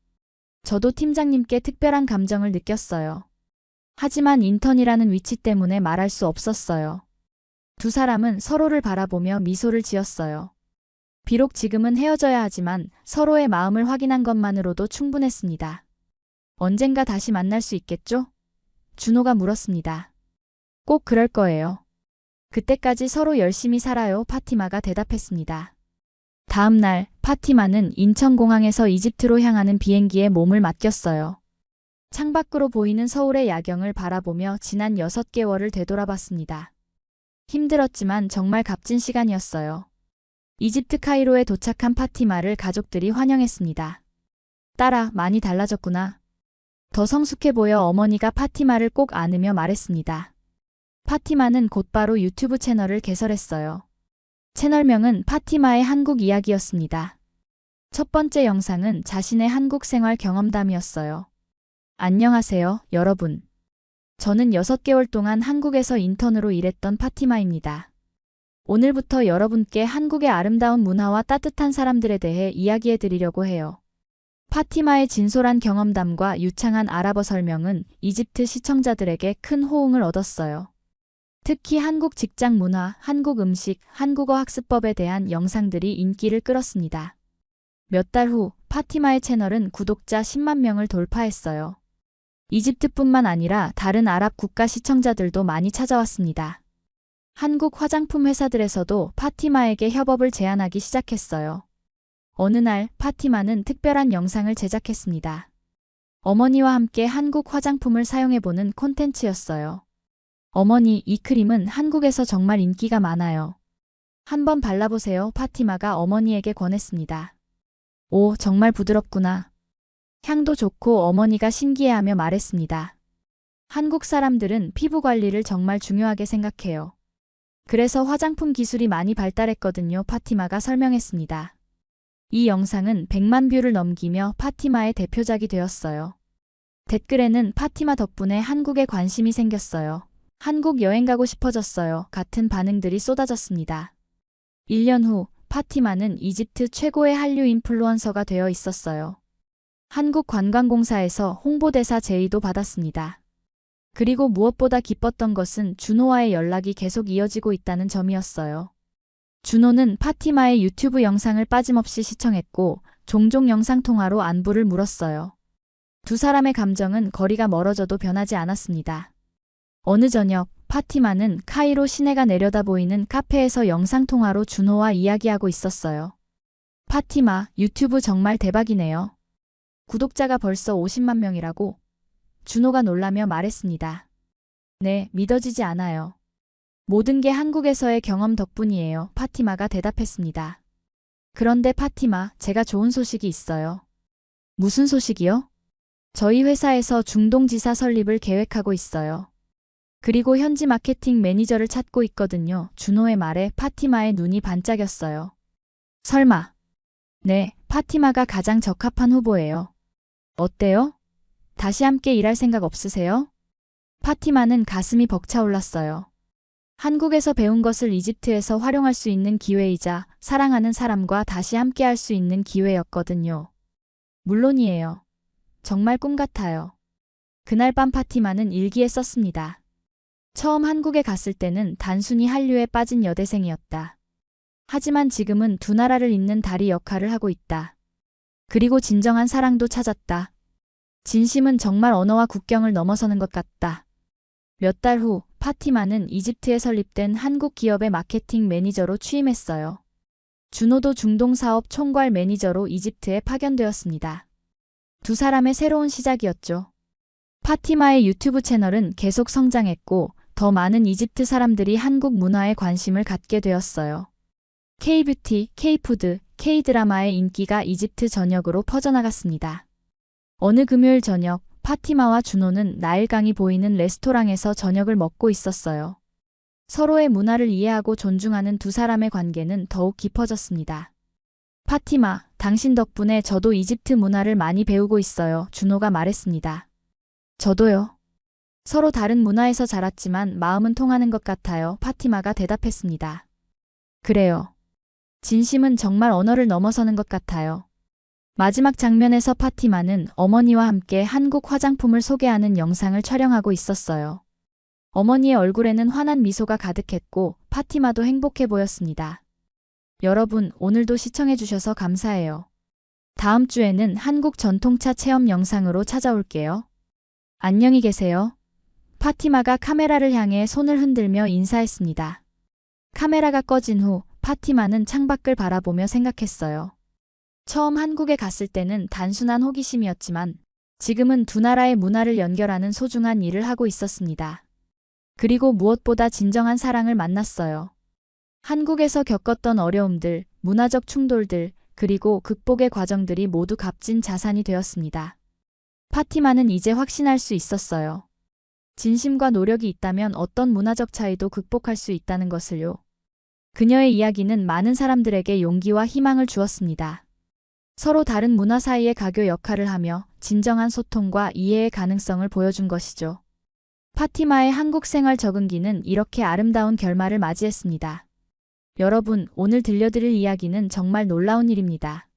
저도 팀장님께 특별한 감정을 느꼈어요. 하지만 인턴이라는 위치 때문에 말할 수 없었어요. 두 사람은 서로를 바라보며 미소를 지었어요. 비록 지금은 헤어져야 하지만 서로의 마음을 확인한 것만으로도 충분했습니다. 언젠가 다시 만날 수 있겠죠? 준호가 물었습니다. 꼭 그럴 거예요. 그때까지 서로 열심히 살아요. 파티마가 대답했습니다. 다음 날 파티마는 인천공항에서 이집트로 향하는 비행기에 몸을 맡겼어요. 창밖으로 보이는 서울의 야경을 바라보며 지난 6개월을 되돌아봤습니다. 힘들었지만 정말 값진 시간이었어요. 이집트 카이로에 도착한 파티마를 가족들이 환영했습니다. 딸아, 많이 달라졌구나. 더 성숙해 보여. 어머니가 파티마를 꼭 안으며 말했습니다. 파티마는 곧바로 유튜브 채널을 개설했어요. 채널명은 파티마의 한국 이야기였습니다. 첫 번째 영상은 자신의 한국 생활 경험담이었어요. 안녕하세요, 여러분. 저는 6개월 동안 한국에서 인턴으로 일했던 파티마입니다. 오늘부터 여러분께 한국의 아름다운 문화와 따뜻한 사람들에 대해 이야기해 드리려고 해요. 파티마의 진솔한 경험담과 유창한 아랍어 설명은 이집트 시청자들에게 큰 호응을 얻었어요. 특히 한국 직장 문화, 한국 음식, 한국어 학습법에 대한 영상들이 인기를 끌었습니다. 몇 달 후 파티마의 채널은 구독자 10만 명을 돌파했어요. 이집트뿐만 아니라 다른 아랍 국가 시청자들도 많이 찾아왔습니다. 한국 화장품 회사들에서도 파티마에게 협업을 제안하기 시작했어요. 어느 날 파티마는 특별한 영상을 제작했습니다. 어머니와 함께 한국 화장품을 사용해보는 콘텐츠였어요. 어머니, 이 크림은 한국에서 정말 인기가 많아요. 한번 발라보세요. 파티마가 어머니에게 권했습니다. 오, 정말 부드럽구나. 향도 좋고. 어머니가 신기해하며 말했습니다. 한국 사람들은 피부 관리를 정말 중요하게 생각해요. 그래서 화장품 기술이 많이 발달했거든요. 파티마가 설명했습니다. 이 영상은 100만 뷰를 넘기며 파티마의 대표작이 되었어요. 댓글에는 파티마 덕분에 한국에 관심이 생겼어요. 한국 여행 가고 싶어졌어요. 같은 반응들이 쏟아졌습니다. 1년 후 파티마는 이집트 최고의 한류 인플루언서가 되어 있었어요. 한국관광공사에서 홍보대사 제의도 받았습니다. 그리고 무엇보다 기뻤던 것은 준호와의 연락이 계속 이어지고 있다는 점이었어요. 준호는 파티마의 유튜브 영상을 빠짐없이 시청했고 종종 영상통화로 안부를 물었어요. 두 사람의 감정은 거리가 멀어져도 변하지 않았습니다. 어느 저녁 파티마는 카이로 시내가 내려다 보이는 카페에서 영상통화로 준호와 이야기하고 있었어요. 파티마, 유튜브 정말 대박이네요. 구독자가 벌써 50만 명이라고? 준호가 놀라며 말했습니다. 네, 믿어지지 않아요. 모든 게 한국에서의 경험 덕분이에요. 파티마가 대답했습니다. 그런데 파티마, 제가 좋은 소식이 있어요. 무슨 소식이요? 저희 회사에서 중동지사 설립을 계획하고 있어요. 그리고 현지 마케팅 매니저를 찾고 있거든요. 준호의 말에 파티마의 눈이 반짝였어요. 설마. 네, 파티마가 가장 적합한 후보예요. 어때요? 다시 함께 일할 생각 없으세요? 파티마는 가슴이 벅차올랐어요. 한국에서 배운 것을 이집트에서 활용할 수 있는 기회이자 사랑하는 사람과 다시 함께 할 수 있는 기회였거든요. 물론이에요. 정말 꿈 같아요. 그날 밤 파티마는 일기에 썼습니다. 처음 한국에 갔을 때는 단순히 한류에 빠진 여대생이었다. 하지만 지금은 두 나라를 잇는 다리 역할을 하고 있다. 그리고 진정한 사랑도 찾았다. 진심은 정말 언어와 국경을 넘어서는 것 같다. 몇 달 후 파티마는 이집트에 설립된 한국 기업의 마케팅 매니저로 취임했어요. 준호도 중동사업 총괄 매니저로 이집트에 파견되었습니다. 두 사람의 새로운 시작이었죠. 파티마의 유튜브 채널은 계속 성장했고 더 많은 이집트 사람들이 한국 문화에 관심을 갖게 되었어요. K-뷰티, K-푸드, K-드라마의 인기가 이집트 전역으로 퍼져나갔습니다. 어느 금요일 저녁 파티마와 준호는 나일강이 보이는 레스토랑에서 저녁을 먹고 있었어요. 서로의 문화를 이해하고 존중하는 두 사람의 관계는 더욱 깊어졌습니다. 파티마, 당신 덕분에 저도 이집트 문화를 많이 배우고 있어요. 준호가 말했습니다. 저도요. 서로 다른 문화에서 자랐지만 마음은 통하는 것 같아요. 파티마가 대답했습니다. 그래요. 진심은 정말 언어를 넘어서는 것 같아요. 마지막 장면에서 파티마는 어머니와 함께 한국 화장품을 소개하는 영상을 촬영하고 있었어요. 어머니의 얼굴에는 환한 미소가 가득했고 파티마도 행복해 보였습니다. 여러분, 오늘도 시청해주셔서 감사해요. 다음 주에는 한국 전통차 체험 영상으로 찾아올게요. 안녕히 계세요. 파티마가 카메라를 향해 손을 흔들며 인사했습니다. 카메라가 꺼진 후 파티마는 창밖을 바라보며 생각했어요. 처음 한국에 갔을 때는 단순한 호기심이었지만 지금은 두 나라의 문화를 연결하는 소중한 일을 하고 있었습니다. 그리고 무엇보다 진정한 사랑을 만났어요. 한국에서 겪었던 어려움들, 문화적 충돌들, 그리고 극복의 과정들이 모두 값진 자산이 되었습니다. 파티마는 이제 확신할 수 있었어요. 진심과 노력이 있다면 어떤 문화적 차이도 극복할 수 있다는 것을요. 그녀의 이야기는 많은 사람들에게 용기와 희망을 주었습니다. 서로 다른 문화 사이의 가교 역할을 하며 진정한 소통과 이해의 가능성을 보여준 것이죠. 파티마의 한국 생활 적응기는 이렇게 아름다운 결말을 맞이했습니다. 여러분, 오늘 들려드릴 이야기는 정말 놀라운 일입니다.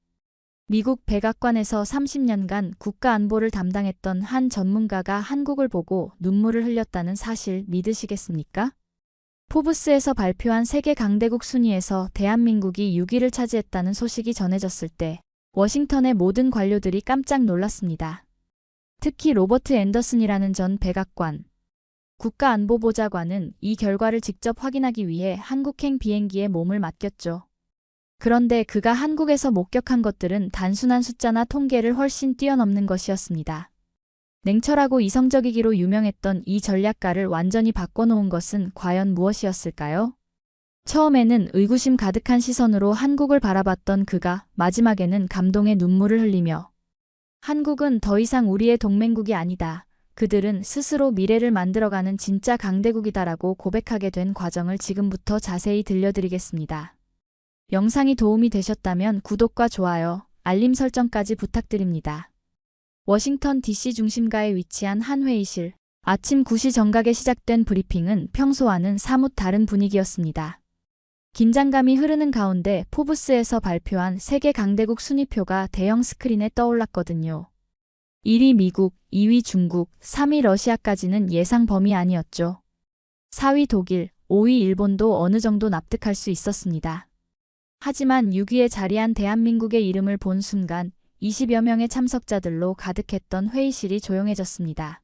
미국 백악관에서 30년간 국가안보를 담당했던 한 전문가가 한국을 보고 눈물을 흘렸다는 사실 믿으시겠습니까? 포브스에서 발표한 세계 강대국 순위에서 대한민국이 6위를 차지했다는 소식이 전해졌을 때 워싱턴의 모든 관료들이 깜짝 놀랐습니다. 특히 로버트 앤더슨이라는 전 백악관 국가안보보좌관은 이 결과를 직접 확인하기 위해 한국행 비행기에 몸을 맡겼죠. 그런데 그가 한국에서 목격한 것들은 단순한 숫자나 통계를 훨씬 뛰어넘는 것이었습니다. 냉철하고 이성적이기로 유명했던 이 전략가를 완전히 바꿔놓은 것은 과연 무엇이었을까요? 처음에는 의구심 가득한 시선으로 한국을 바라봤던 그가 마지막에는 감동의 눈물을 흘리며 한국은 더 이상 우리의 동맹국이 아니다. 그들은 스스로 미래를 만들어가는 진짜 강대국이다라고 고백하게 된 과정을 지금부터 자세히 들려드리겠습니다. 영상이 도움이 되셨다면 구독과 좋아요, 알림 설정까지 부탁드립니다. 워싱턴 DC 중심가에 위치한 한 회의실. 아침 9시 정각에 시작된 브리핑은 평소와는 사뭇 다른 분위기였습니다. 긴장감이 흐르는 가운데 포브스에서 발표한 세계 강대국 순위표가 대형 스크린에 떠올랐거든요. 1위 미국, 2위 중국, 3위 러시아까지는 예상 범위 아니었죠. 4위 독일, 5위 일본도 어느 정도 납득할 수 있었습니다. 하지만 6위에 자리한 대한민국의 이름을 본 순간 20여 명의 참석자들로 가득했던 회의실이 조용해졌습니다.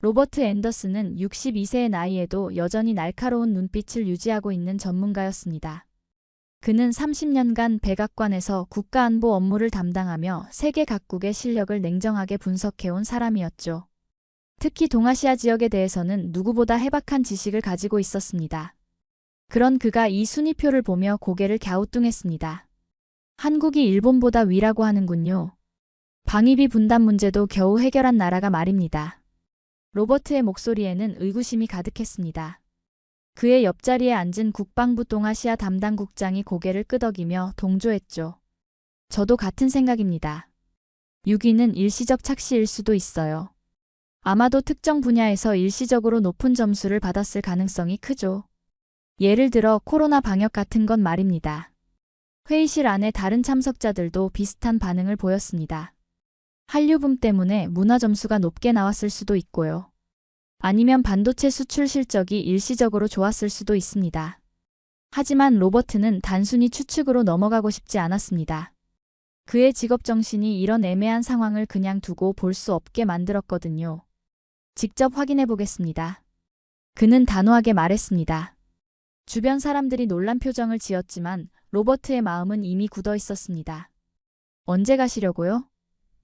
로버트 앤더슨은 62세의 나이에도 여전히 날카로운 눈빛을 유지하고 있는 전문가였습니다. 그는 30년간 백악관에서 국가안보 업무를 담당하며 세계 각국의 실력을 냉정하게 분석해온 사람이었죠. 특히 동아시아 지역에 대해서는 누구보다 해박한 지식을 가지고 있었습니다. 그런 그가 이 순위표를 보며 고개를 갸우뚱했습니다. 한국이 일본보다 위라고 하는군요. 방위비 분담 문제도 겨우 해결한 나라가 말입니다. 로버트의 목소리에는 의구심이 가득했습니다. 그의 옆자리에 앉은 국방부 동아시아 담당국장이 고개를 끄덕이며 동조했죠. 저도 같은 생각입니다. 6위는 일시적 착시일 수도 있어요. 아마도 특정 분야에서 일시적으로 높은 점수를 받았을 가능성이 크죠. 예를 들어 코로나 방역 같은 건 말입니다. 회의실 안에 다른 참석자들도 비슷한 반응을 보였습니다. 한류붐 때문에 문화 점수가 높게 나왔을 수도 있고요. 아니면 반도체 수출 실적이 일시적으로 좋았을 수도 있습니다. 하지만 로버트는 단순히 추측으로 넘어가고 싶지 않았습니다. 그의 직업정신이 이런 애매한 상황을 그냥 두고 볼 수 없게 만들었거든요. 직접 확인해 보겠습니다. 그는 단호하게 말했습니다. 주변 사람들이 놀란 표정을 지었지만 로버트의 마음은 이미 굳어 있었습니다. 언제 가시려고요?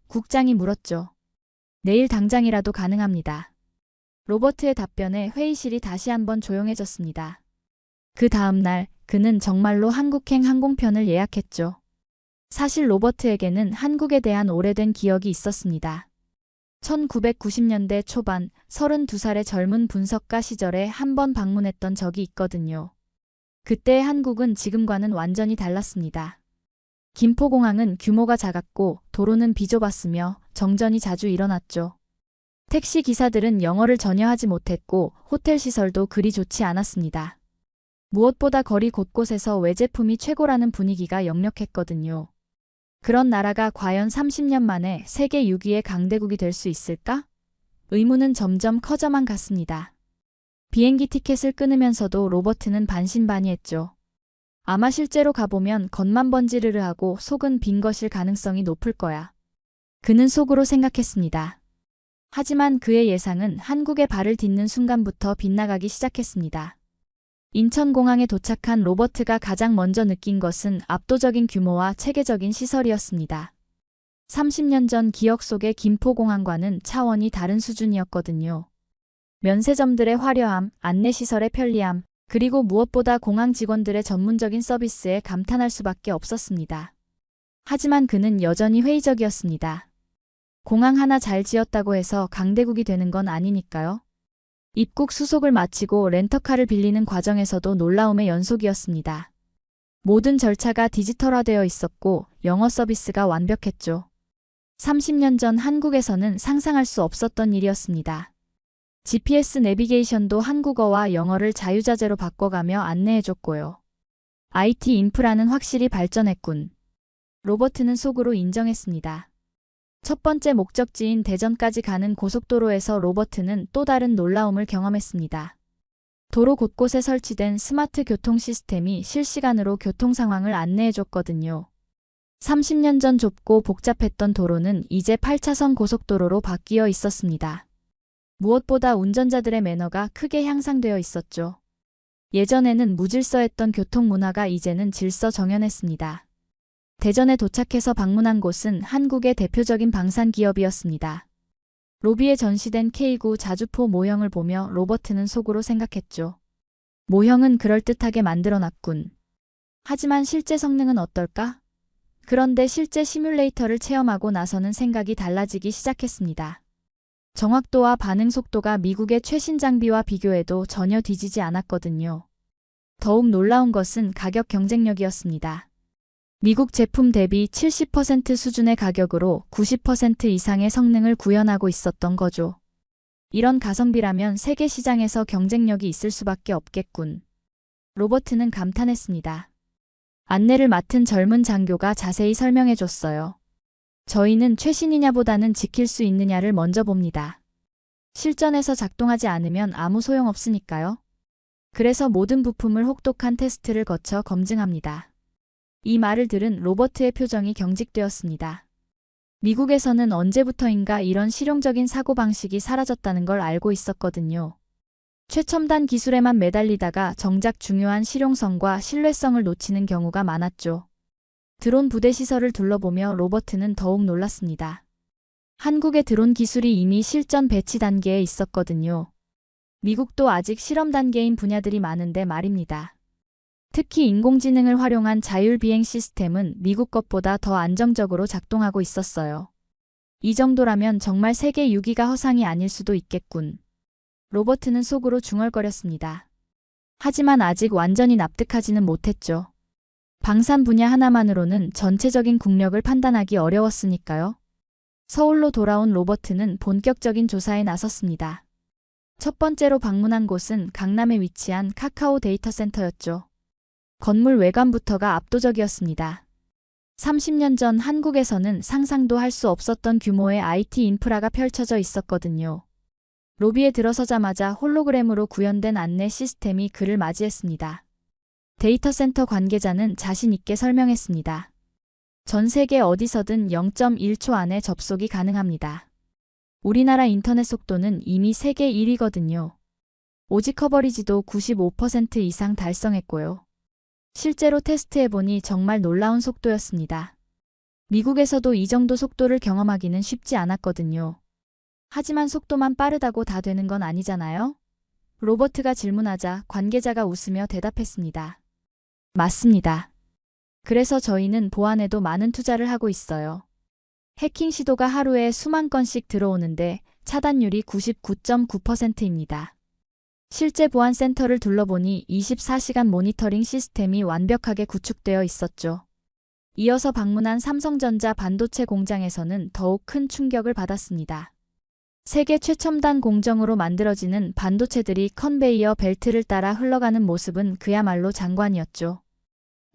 국장이 물었죠. 내일 당장이라도 가능합니다. 로버트의 답변에 회의실이 다시 한번 조용해졌습니다. 그 다음 날 그는 정말로 한국행 항공편을 예약했죠. 사실 로버트에게는 한국에 대한 오래된 기억이 있었습니다. 1990년대 초반 32살의 젊은 분석가 시절에 한 번 방문했던 적이 있거든요. 그때의 한국은 지금과는 완전히 달랐습니다. 김포공항은 규모가 작았고 도로는 비좁았으며 정전이 자주 일어났죠. 택시 기사들은 영어를 전혀 하지 못했고 호텔 시설도 그리 좋지 않았습니다. 무엇보다 거리 곳곳에서 외제품이 최고라는 분위기가 역력했거든요. 그런 나라가 과연 30년 만에 세계 6위의 강대국이 될 수 있을까? 의문은 점점 커져만 갔습니다. 비행기 티켓을 끊으면서도 로버트는 반신반의했죠. 아마 실제로 가보면 겉만 번지르르하고 속은 빈 것일 가능성이 높을 거야. 그는 속으로 생각했습니다. 하지만 그의 예상은 한국에 발을 딛는 순간부터 빗나가기 시작했습니다. 인천공항에 도착한 로버트가 가장 먼저 느낀 것은 압도적인 규모와 체계적인 시설이었습니다. 30년 전 기억 속의 김포공항과는 차원이 다른 수준이었거든요. 면세점들의 화려함, 안내시설의 편리함, 그리고 무엇보다 공항 직원들의 전문적인 서비스에 감탄할 수밖에 없었습니다. 하지만 그는 여전히 회의적이었습니다. 공항 하나 잘 지었다고 해서 강대국이 되는 건 아니니까요. 입국 수속을 마치고 렌터카를 빌리는 과정에서도 놀라움의 연속이었습니다. 모든 절차가 디지털화되어 있었고 영어 서비스가 완벽했죠. 30년 전 한국에서는 상상할 수 없었던 일이었습니다. GPS 내비게이션도 한국어와 영어를 자유자재로 바꿔가며 안내해줬고요. IT 인프라는 확실히 발전했군. 로버트는 속으로 인정했습니다. 첫 번째 목적지인 대전까지 가는 고속도로에서 로버트는 또 다른 놀라움을 경험했습니다. 도로 곳곳에 설치된 스마트 교통 시스템이 실시간으로 교통 상황을 안내해줬거든요. 30년 전 좁고 복잡했던 도로는 이제 8차선 고속도로로 바뀌어 있었습니다. 무엇보다 운전자들의 매너가 크게 향상되어 있었죠. 예전에는 무질서했던 교통 문화가 이제는 질서 정연했습니다. 대전에 도착해서 방문한 곳은 한국의 대표적인 방산 기업이었습니다. 로비에 전시된 K9 자주포 모형을 보며 로버트는 속으로 생각했죠. 모형은 그럴듯하게 만들어놨군. 하지만 실제 성능은 어떨까? 그런데 실제 시뮬레이터를 체험하고 나서는 생각이 달라지기 시작했습니다. 정확도와 반응 속도가 미국의 최신 장비와 비교해도 전혀 뒤지지 않았거든요. 더욱 놀라운 것은 가격 경쟁력이었습니다. 미국 제품 대비 70% 수준의 가격으로 90% 이상의 성능을 구현하고 있었던 거죠. 이런 가성비라면 세계 시장에서 경쟁력이 있을 수밖에 없겠군. 로버트는 감탄했습니다. 안내를 맡은 젊은 장교가 자세히 설명해줬어요. 저희는 최신이냐보다는 지킬 수 있느냐를 먼저 봅니다. 실전에서 작동하지 않으면 아무 소용없으니까요. 그래서 모든 부품을 혹독한 테스트를 거쳐 검증합니다. 이 말을 들은 로버트의 표정이 경직되었습니다. 미국에서는 언제부터인가 이런 실용적인 사고방식이 사라졌다는 걸 알고 있었거든요. 최첨단 기술에만 매달리다가 정작 중요한 실용성과 신뢰성을 놓치는 경우가 많았죠. 드론 부대 시설을 둘러보며 로버트는 더욱 놀랐습니다. 한국의 드론 기술이 이미 실전 배치 단계에 있었거든요. 미국도 아직 실험 단계인 분야들이 많은데 말입니다. 특히 인공지능을 활용한 자율비행 시스템은 미국 것보다 더 안정적으로 작동하고 있었어요. 이 정도라면 정말 세계 6위가 허상이 아닐 수도 있겠군. 로버트는 속으로 중얼거렸습니다. 하지만 아직 완전히 납득하지는 못했죠. 방산 분야 하나만으로는 전체적인 국력을 판단하기 어려웠으니까요. 서울로 돌아온 로버트는 본격적인 조사에 나섰습니다. 첫 번째로 방문한 곳은 강남에 위치한 카카오 데이터 센터였죠. 건물 외관부터가 압도적이었습니다. 30년 전 한국에서는 상상도 할 수 없었던 규모의 IT 인프라가 펼쳐져 있었거든요. 로비에 들어서자마자 홀로그램으로 구현된 안내 시스템이 그를 맞이했습니다. 데이터 센터 관계자는 자신 있게 설명했습니다. 전 세계 어디서든 0.1초 안에 접속이 가능합니다. 우리나라 인터넷 속도는 이미 세계 1위거든요. 오지 커버리지도 95% 이상 달성했고요. 실제로 테스트해보니 정말 놀라운 속도였습니다. 미국에서도 이 정도 속도를 경험하기는 쉽지 않았거든요. 하지만 속도만 빠르다고 다 되는 건 아니잖아요? 로버트가 질문하자 관계자가 웃으며 대답했습니다. 맞습니다. 그래서 저희는 보안에도 많은 투자를 하고 있어요. 해킹 시도가 하루에 수만 건씩 들어오는데 차단율이 99.9%입니다. 실제 보안 센터를 둘러보니 24시간 모니터링 시스템이 완벽하게 구축되어 있었죠. 이어서 방문한 삼성전자 반도체 공장에서는 더욱 큰 충격을 받았습니다. 세계 최첨단 공정으로 만들어지는 반도체들이 컨베이어 벨트를 따라 흘러가는 모습은 그야말로 장관이었죠.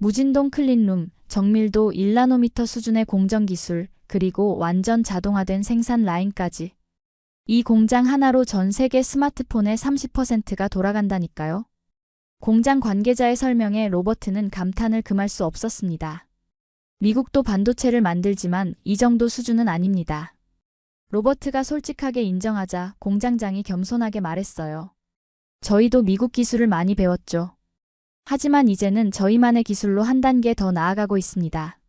무진동 클린룸, 정밀도 1나노미터 수준의 공정 기술, 그리고 완전 자동화된 생산 라인까지. 이 공장 하나로 전 세계 스마트폰의 30%가 돌아간다니까요. 공장 관계자의 설명에 로버트는 감탄을 금할 수 없었습니다. 미국도 반도체를 만들지만 이 정도 수준은 아닙니다. 로버트가 솔직하게 인정하자 공장장이 겸손하게 말했어요. 저희도 미국 기술을 많이 배웠죠. 하지만 이제는 저희만의 기술로 한 단계 더 나아가고 있습니다.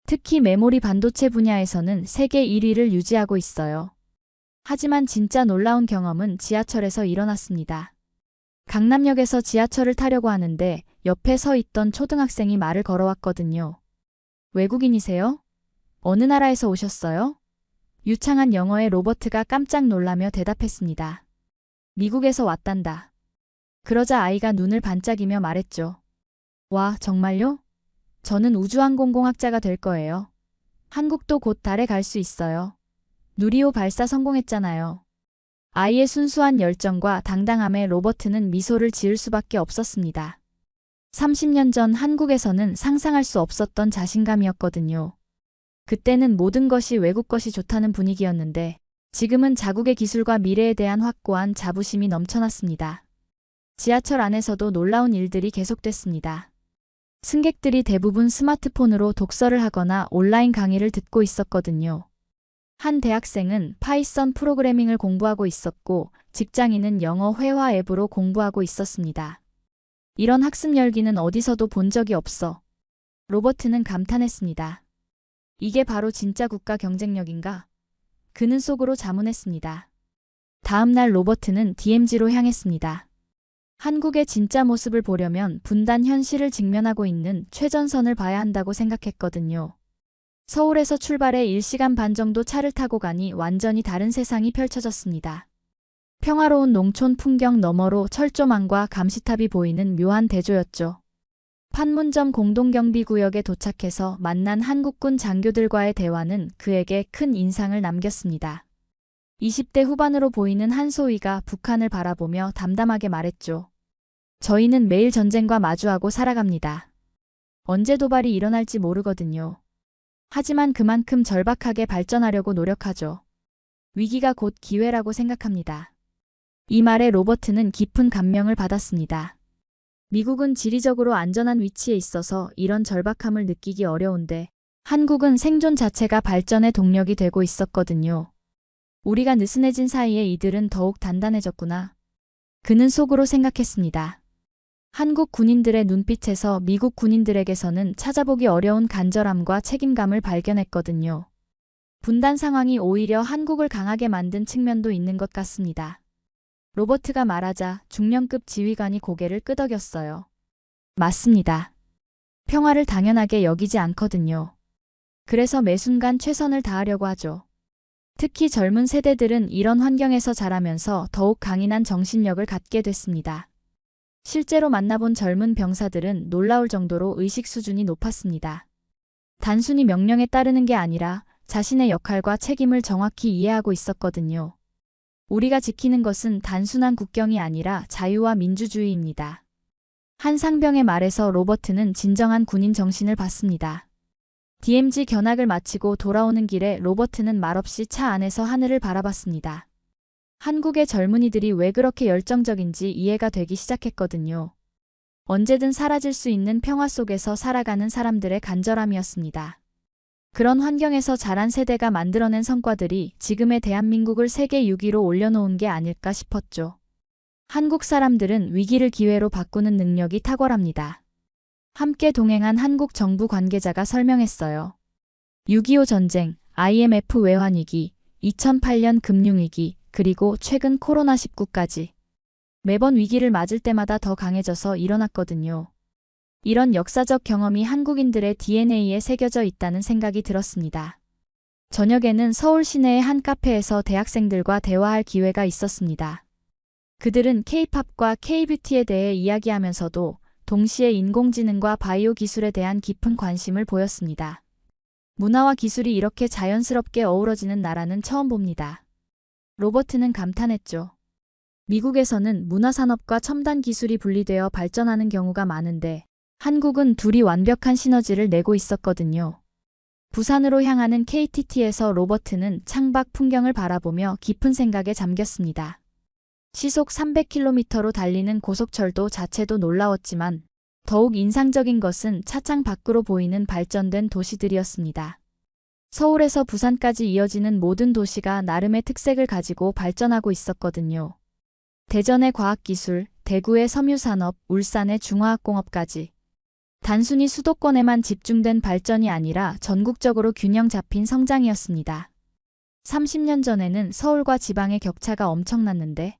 특히 메모리 반도체 분야에서는 세계 1위를 유지하고 있어요. 하지만 진짜 놀라운 경험은 지하철에서 일어났습니다. 강남역에서 지하철을 타려고 하는데 옆에 서 있던 초등학생이 말을 걸어왔거든요. 외국인이세요? 어느 나라에서 오셨어요? 유창한 영어에 로버트가 깜짝 놀라며 대답했습니다. 미국에서 왔단다. 그러자 아이가 눈을 반짝이며 말했죠. 와, 정말요? 저는 우주항공공학자가 될 거예요. 한국도 곧 달에 갈 수 있어요. 누리호 발사 성공했잖아요. 아이의 순수한 열정과 당당함에 로버트는 미소를 지을 수밖에 없었습니다. 30년 전 한국에서는 상상할 수 없었던 자신감이었거든요. 그때는 모든 것이 외국 것이 좋다는 분위기였는데 지금은 자국의 기술과 미래에 대한 확고한 자부심이 넘쳐났습니다. 지하철 안에서도 놀라운 일들이 계속됐습니다. 승객들이 대부분 스마트폰으로 독서를 하거나 온라인 강의를 듣고 있었거든요. 한 대학생은 파이썬 프로그래밍을 공부하고 있었고 직장인은 영어 회화 앱으로 공부하고 있었습니다. 이런 학습 열기는 어디서도 본 적이 없어. 로버트는 감탄했습니다. 이게 바로 진짜 국가 경쟁력인가? 그는 속으로 자문했습니다. 다음 날 로버트는 DMZ로 향했습니다. 한국의 진짜 모습을 보려면 분단 현실을 직면하고 있는 최전선을 봐야 한다고 생각했거든요. 서울에서 출발해 1시간 반 정도 차를 타고 가니 완전히 다른 세상이 펼쳐졌습니다. 평화로운 농촌 풍경 너머로 철조망과 감시탑이 보이는 묘한 대조였죠. 판문점 공동경비구역에 도착해서 만난 한국군 장교들과의 대화는 그에게 큰 인상을 남겼습니다. 20대 후반으로 보이는 한 소위가 북한을 바라보며 담담하게 말했죠. 저희는 매일 전쟁과 마주하고 살아갑니다. 언제 도발이 일어날지 모르거든요. 하지만 그만큼 절박하게 발전하려고 노력하죠. 위기가 곧 기회라고 생각합니다. 이 말에 로버트는 깊은 감명을 받았습니다. 미국은 지리적으로 안전한 위치에 있어서 이런 절박함을 느끼기 어려운데 한국은 생존 자체가 발전의 동력이 되고 있었거든요. 우리가 느슨해진 사이에 이들은 더욱 단단해졌구나. 그는 속으로 생각했습니다. 한국 군인들의 눈빛에서 미국 군인들에게서는 찾아보기 어려운 간절함과 책임감을 발견했거든요. 분단 상황이 오히려 한국을 강하게 만든 측면도 있는 것 같습니다. 로버트가 말하자 중령급 지휘관이 고개를 끄덕였어요. 맞습니다. 평화를 당연하게 여기지 않거든요. 그래서 매 순간 최선을 다하려고 하죠. 특히 젊은 세대들은 이런 환경에서 자라면서 더욱 강인한 정신력을 갖게 됐습니다. 실제로 만나본 젊은 병사들은 놀라울 정도로 의식 수준이 높았습니다. 단순히 명령에 따르는 게 아니라 자신의 역할과 책임을 정확히 이해하고 있었거든요. 우리가 지키는 것은 단순한 국경이 아니라 자유와 민주주의입니다. 한 상병의 말에서 로버트는 진정한 군인 정신을 봤습니다. DMZ 견학을 마치고 돌아오는 길에 로버트는 말없이 차 안에서 하늘을 바라봤습니다. 한국의 젊은이들이 왜 그렇게 열정적인지 이해가 되기 시작했거든요. 언제든 사라질 수 있는 평화 속에서 살아가는 사람들의 간절함이었습니다. 그런 환경에서 자란 세대가 만들어낸 성과들이 지금의 대한민국을 세계 6위로 올려놓은 게 아닐까 싶었죠. 한국 사람들은 위기를 기회로 바꾸는 능력이 탁월합니다. 함께 동행한 한국 정부 관계자가 설명했어요. 6.25 전쟁, IMF 외환위기, 2008년 금융위기, 그리고 최근 코로나19까지 매번 위기를 맞을 때마다 더 강해져서 일어났거든요. 이런 역사적 경험이 한국인들의 DNA에 새겨져 있다는 생각이 들었습니다. 저녁에는 서울 시내의 한 카페에서 대학생들과 대화할 기회가 있었습니다. 그들은 K-팝과 K-뷰티에 대해 이야기하면서도 동시에 인공지능과 바이오 기술에 대한 깊은 관심을 보였습니다. 문화와 기술이 이렇게 자연스럽게 어우러지는 나라는 처음 봅니다. 로버트는 감탄했죠. 미국에서는 문화산업과 첨단 기술이 분리되어 발전하는 경우가 많은데 한국은 둘이 완벽한 시너지를 내고 있었거든요. 부산으로 향하는 KTT에서 로버트는 창밖 풍경을 바라보며 깊은 생각에 잠겼습니다. 시속 300km로 달리는 고속철도 자체도 놀라웠지만 더욱 인상적인 것은 차창 밖으로 보이는 발전된 도시들이었습니다. 서울에서 부산까지 이어지는 모든 도시가 나름의 특색을 가지고 발전하고 있었거든요. 대전의 과학기술, 대구의 섬유산업, 울산의 중화학공업까지. 단순히 수도권에만 집중된 발전이 아니라 전국적으로 균형 잡힌 성장이었습니다. 30년 전에는 서울과 지방의 격차가 엄청났는데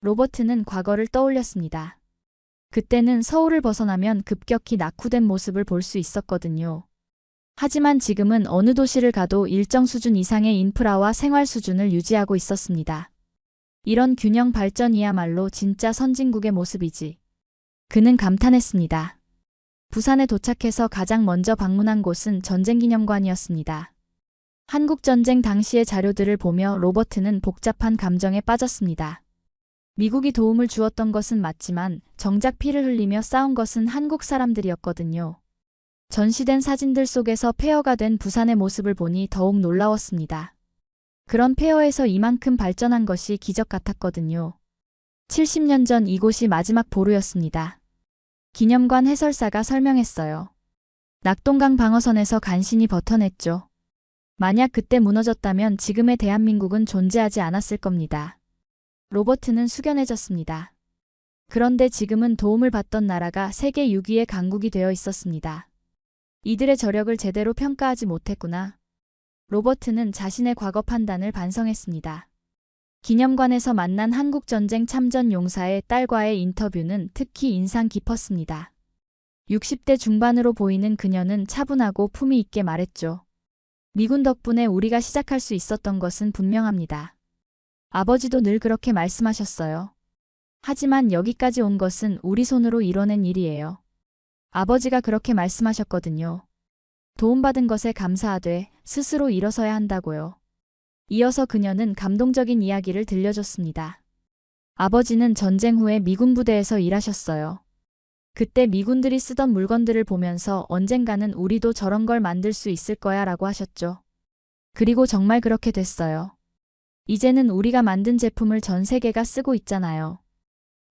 로버트는 과거를 떠올렸습니다. 그때는 서울을 벗어나면 급격히 낙후된 모습을 볼 수 있었거든요. 하지만 지금은 어느 도시를 가도 일정 수준 이상의 인프라와 생활 수준을 유지하고 있었습니다. 이런 균형 발전이야말로 진짜 선진국의 모습이지. 그는 감탄했습니다. 부산에 도착해서 가장 먼저 방문한 곳은 전쟁기념관이었습니다. 한국전쟁 당시의 자료들을 보며 로버트는 복잡한 감정에 빠졌습니다. 미국이 도움을 주었던 것은 맞지만 정작 피를 흘리며 싸운 것은 한국 사람들이었거든요. 전시된 사진들 속에서 폐허가 된 부산의 모습을 보니 더욱 놀라웠습니다. 그런 폐허에서 이만큼 발전한 것이 기적 같았거든요. 70년 전 이곳이 마지막 보루였습니다. 기념관 해설사가 설명했어요. 낙동강 방어선에서 간신히 버텨냈죠. 만약 그때 무너졌다면 지금의 대한민국은 존재하지 않았을 겁니다. 로버트는 숙연해졌습니다. 그런데 지금은 도움을 받던 나라가 세계 6위의 강국이 되어 있었습니다. 이들의 저력을 제대로 평가하지 못했구나. 로버트는 자신의 과거 판단을 반성했습니다. 기념관에서 만난 한국전쟁 참전 용사의 딸과의 인터뷰는 특히 인상 깊었습니다. 60대 중반으로 보이는 그녀는 차분하고 품위 있게 말했죠. 미군 덕분에 우리가 시작할 수 있었던 것은 분명합니다. 아버지도 늘 그렇게 말씀하셨어요. 하지만 여기까지 온 것은 우리 손으로 이뤄낸 일이에요. 아버지가 그렇게 말씀하셨거든요. 도움받은 것에 감사하되 스스로 일어서야 한다고요. 이어서 그녀는 감동적인 이야기를 들려줬습니다. 아버지는 전쟁 후에 미군 부대에서 일하셨어요. 그때 미군들이 쓰던 물건들을 보면서 언젠가는 우리도 저런 걸 만들 수 있을 거야 라고 하셨죠. 그리고 정말 그렇게 됐어요. 이제는 우리가 만든 제품을 전 세계가 쓰고 있잖아요.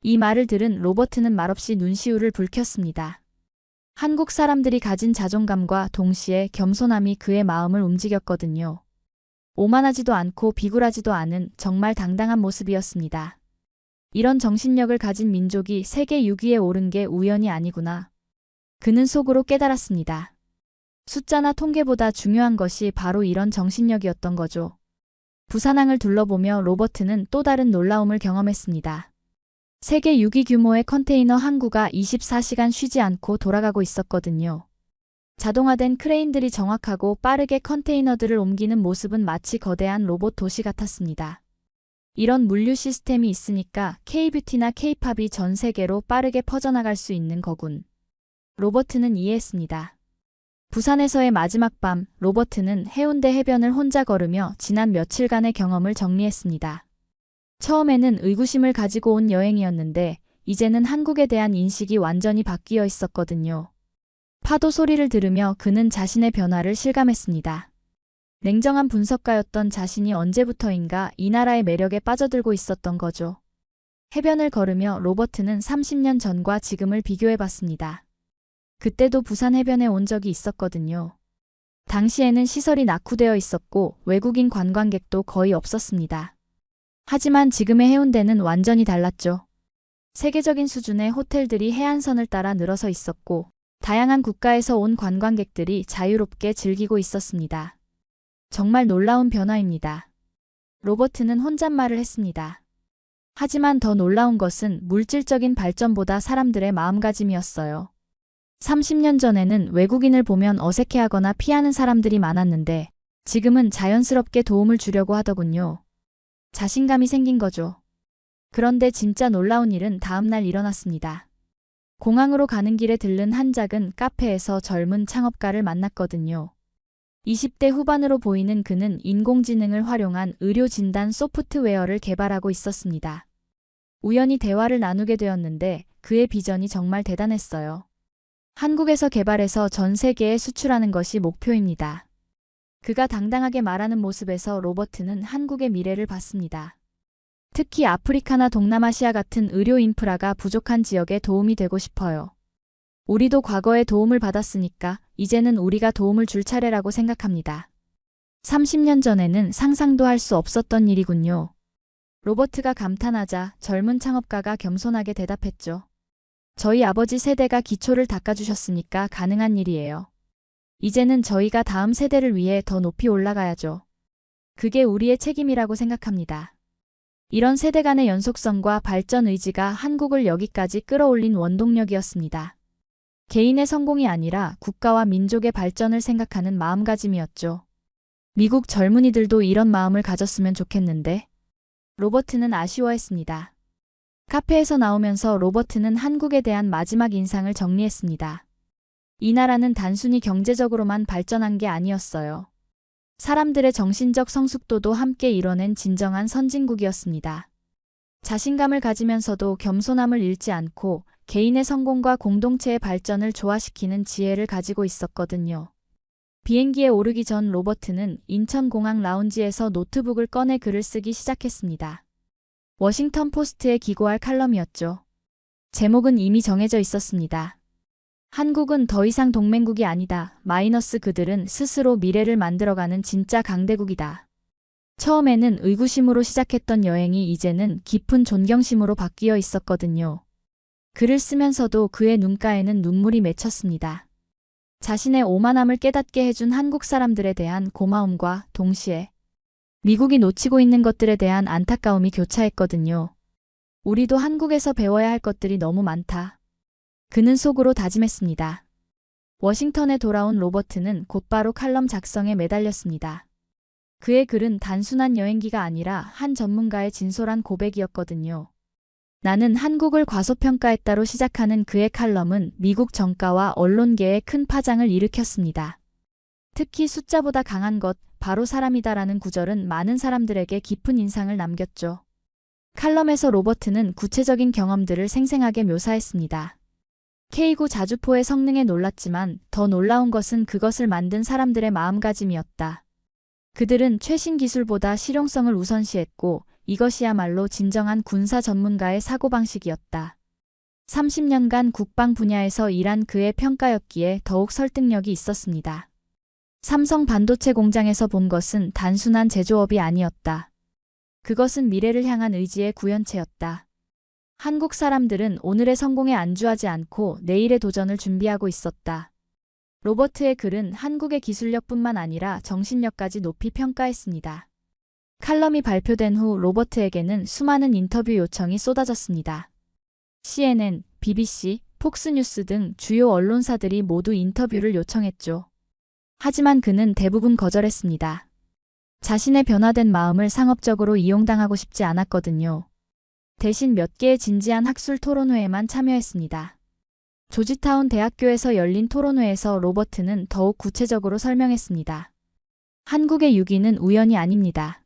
이 말을 들은 로버트는 말없이 눈시울을 붉혔습니다. 한국 사람들이 가진 자존감과 동시에 겸손함이 그의 마음을 움직였거든요. 오만하지도 않고 비굴하지도 않은 정말 당당한 모습이었습니다. 이런 정신력을 가진 민족이 세계 6위에 오른 게 우연이 아니구나. 그는 속으로 깨달았습니다. 숫자나 통계보다 중요한 것이 바로 이런 정신력이었던 거죠. 부산항을 둘러보며 로버트는 또 다른 놀라움을 경험했습니다. 세계 6위 규모의 컨테이너 항구가 24시간 쉬지 않고 돌아가고 있었거든요. 자동화된 크레인들이 정확하고 빠르게 컨테이너들을 옮기는 모습은 마치 거대한 로봇 도시 같았습니다. 이런 물류 시스템이 있으니까 K-뷰티나 K-팝이 전 세계로 빠르게 퍼져나갈 수 있는 거군. 로버트는 이해했습니다. 부산에서의 마지막 밤, 로버트는 해운대 해변을 혼자 걸으며 지난 며칠간의 경험을 정리했습니다. 처음에는 의구심을 가지고 온 여행이었는데 이제는 한국에 대한 인식이 완전히 바뀌어 있었거든요. 파도 소리를 들으며 그는 자신의 변화를 실감했습니다. 냉정한 분석가였던 자신이 언제부터인가 이 나라의 매력에 빠져들고 있었던 거죠. 해변을 걸으며 로버트는 30년 전과 지금을 비교해봤습니다. 그때도 부산 해변에 온 적이 있었거든요. 당시에는 시설이 낙후되어 있었고 외국인 관광객도 거의 없었습니다. 하지만 지금의 해운대는 완전히 달랐죠. 세계적인 수준의 호텔들이 해안선을 따라 늘어서 있었고 다양한 국가에서 온 관광객들이 자유롭게 즐기고 있었습니다. 정말 놀라운 변화입니다. 로버트는 혼잣말을 했습니다. 하지만 더 놀라운 것은 물질적인 발전보다 사람들의 마음가짐이었어요. 30년 전에는 외국인을 보면 어색해하거나 피하는 사람들이 많았는데 지금은 자연스럽게 도움을 주려고 하더군요. 자신감이 생긴 거죠. 그런데 진짜 놀라운 일은 다음 날 일어났습니다. 공항으로 가는 길에 들른 한 작은 카페에서 젊은 창업가를 만났거든요. 20대 후반으로 보이는 그는 인공지능을 활용한 의료 진단 소프트웨어를 개발하고 있었습니다. 우연히 대화를 나누게 되었는데 그의 비전이 정말 대단했어요. 한국에서 개발해서 전 세계에 수출하는 것이 목표입니다. 그가 당당하게 말하는 모습에서 로버트는 한국의 미래를 봤습니다. 특히 아프리카나 동남아시아 같은 의료 인프라가 부족한 지역에 도움이 되고 싶어요. 우리도 과거에 도움을 받았으니까 이제는 우리가 도움을 줄 차례라고 생각합니다. 30년 전에는 상상도 할 수 없었던 일이군요. 로버트가 감탄하자 젊은 창업가가 겸손하게 대답했죠. 저희 아버지 세대가 기초를 닦아주셨으니까 가능한 일이에요. 이제는 저희가 다음 세대를 위해 더 높이 올라가야죠. 그게 우리의 책임이라고 생각합니다. 이런 세대 간의 연속성과 발전 의지가 한국을 여기까지 끌어올린 원동력이었습니다. 개인의 성공이 아니라 국가와 민족의 발전을 생각하는 마음가짐이었죠. 미국 젊은이들도 이런 마음을 가졌으면 좋겠는데 로버트는 아쉬워했습니다. 카페에서 나오면서 로버트는 한국에 대한 마지막 인상을 정리했습니다. 이 나라는 단순히 경제적으로만 발전한 게 아니었어요. 사람들의 정신적 성숙도도 함께 이뤄낸 진정한 선진국이었습니다. 자신감을 가지면서도 겸손함을 잃지 않고 개인의 성공과 공동체의 발전을 조화시키는 지혜를 가지고 있었거든요. 비행기에 오르기 전 로버트는 인천공항 라운지에서 노트북을 꺼내 글을 쓰기 시작했습니다. 워싱턴 포스트에 기고할 칼럼이었죠. 제목은 이미 정해져 있었습니다. 한국은 더 이상 동맹국이 아니다. 마이너스 그들은 스스로 미래를 만들어가는 진짜 강대국이다. 처음에는 의구심으로 시작했던 여행이 이제는 깊은 존경심으로 바뀌어 있었거든요. 글을 쓰면서도 그의 눈가에는 눈물이 맺혔습니다. 자신의 오만함을 깨닫게 해준 한국 사람들에 대한 고마움과 동시에 미국이 놓치고 있는 것들에 대한 안타까움이 교차했거든요. 우리도 한국에서 배워야 할 것들이 너무 많다. 그는 속으로 다짐했습니다. 워싱턴에 돌아온 로버트는 곧바로 칼럼 작성에 매달렸습니다. 그의 글은 단순한 여행기가 아니라 한 전문가의 진솔한 고백이었거든요. 나는 한국을 과소평가했다로 시작하는 그의 칼럼은 미국 정가와 언론계에 큰 파장을 일으켰습니다. 특히 숫자보다 강한 것, 바로 사람이다라는 구절은 많은 사람들에게 깊은 인상을 남겼죠. 칼럼에서 로버트는 구체적인 경험들을 생생하게 묘사했습니다. K9 자주포의 성능에 놀랐지만 더 놀라운 것은 그것을 만든 사람들의 마음가짐이었다. 그들은 최신 기술보다 실용성을 우선시했고 이것이야말로 진정한 군사 전문가의 사고방식이었다. 30년간 국방 분야에서 일한 그의 평가였기에 더욱 설득력이 있었습니다. 삼성 반도체 공장에서 본 것은 단순한 제조업이 아니었다. 그것은 미래를 향한 의지의 구현체였다. 한국 사람들은 오늘의 성공에 안주하지 않고 내일의 도전을 준비하고 있었다. 로버트의 글은 한국의 기술력뿐만 아니라 정신력까지 높이 평가했습니다. 칼럼이 발표된 후 로버트에게는 수많은 인터뷰 요청이 쏟아졌습니다. CNN, BBC, 폭스뉴스 등 주요 언론사들이 모두 인터뷰를 요청했죠. 하지만 그는 대부분 거절했습니다. 자신의 변화된 마음을 상업적으로 이용당하고 싶지 않았거든요. 대신 몇 개의 진지한 학술 토론회에만 참여했습니다. 조지타운 대학교에서 열린 토론회에서 로버트는 더욱 구체적으로 설명했습니다. 한국의 유기는 우연이 아닙니다.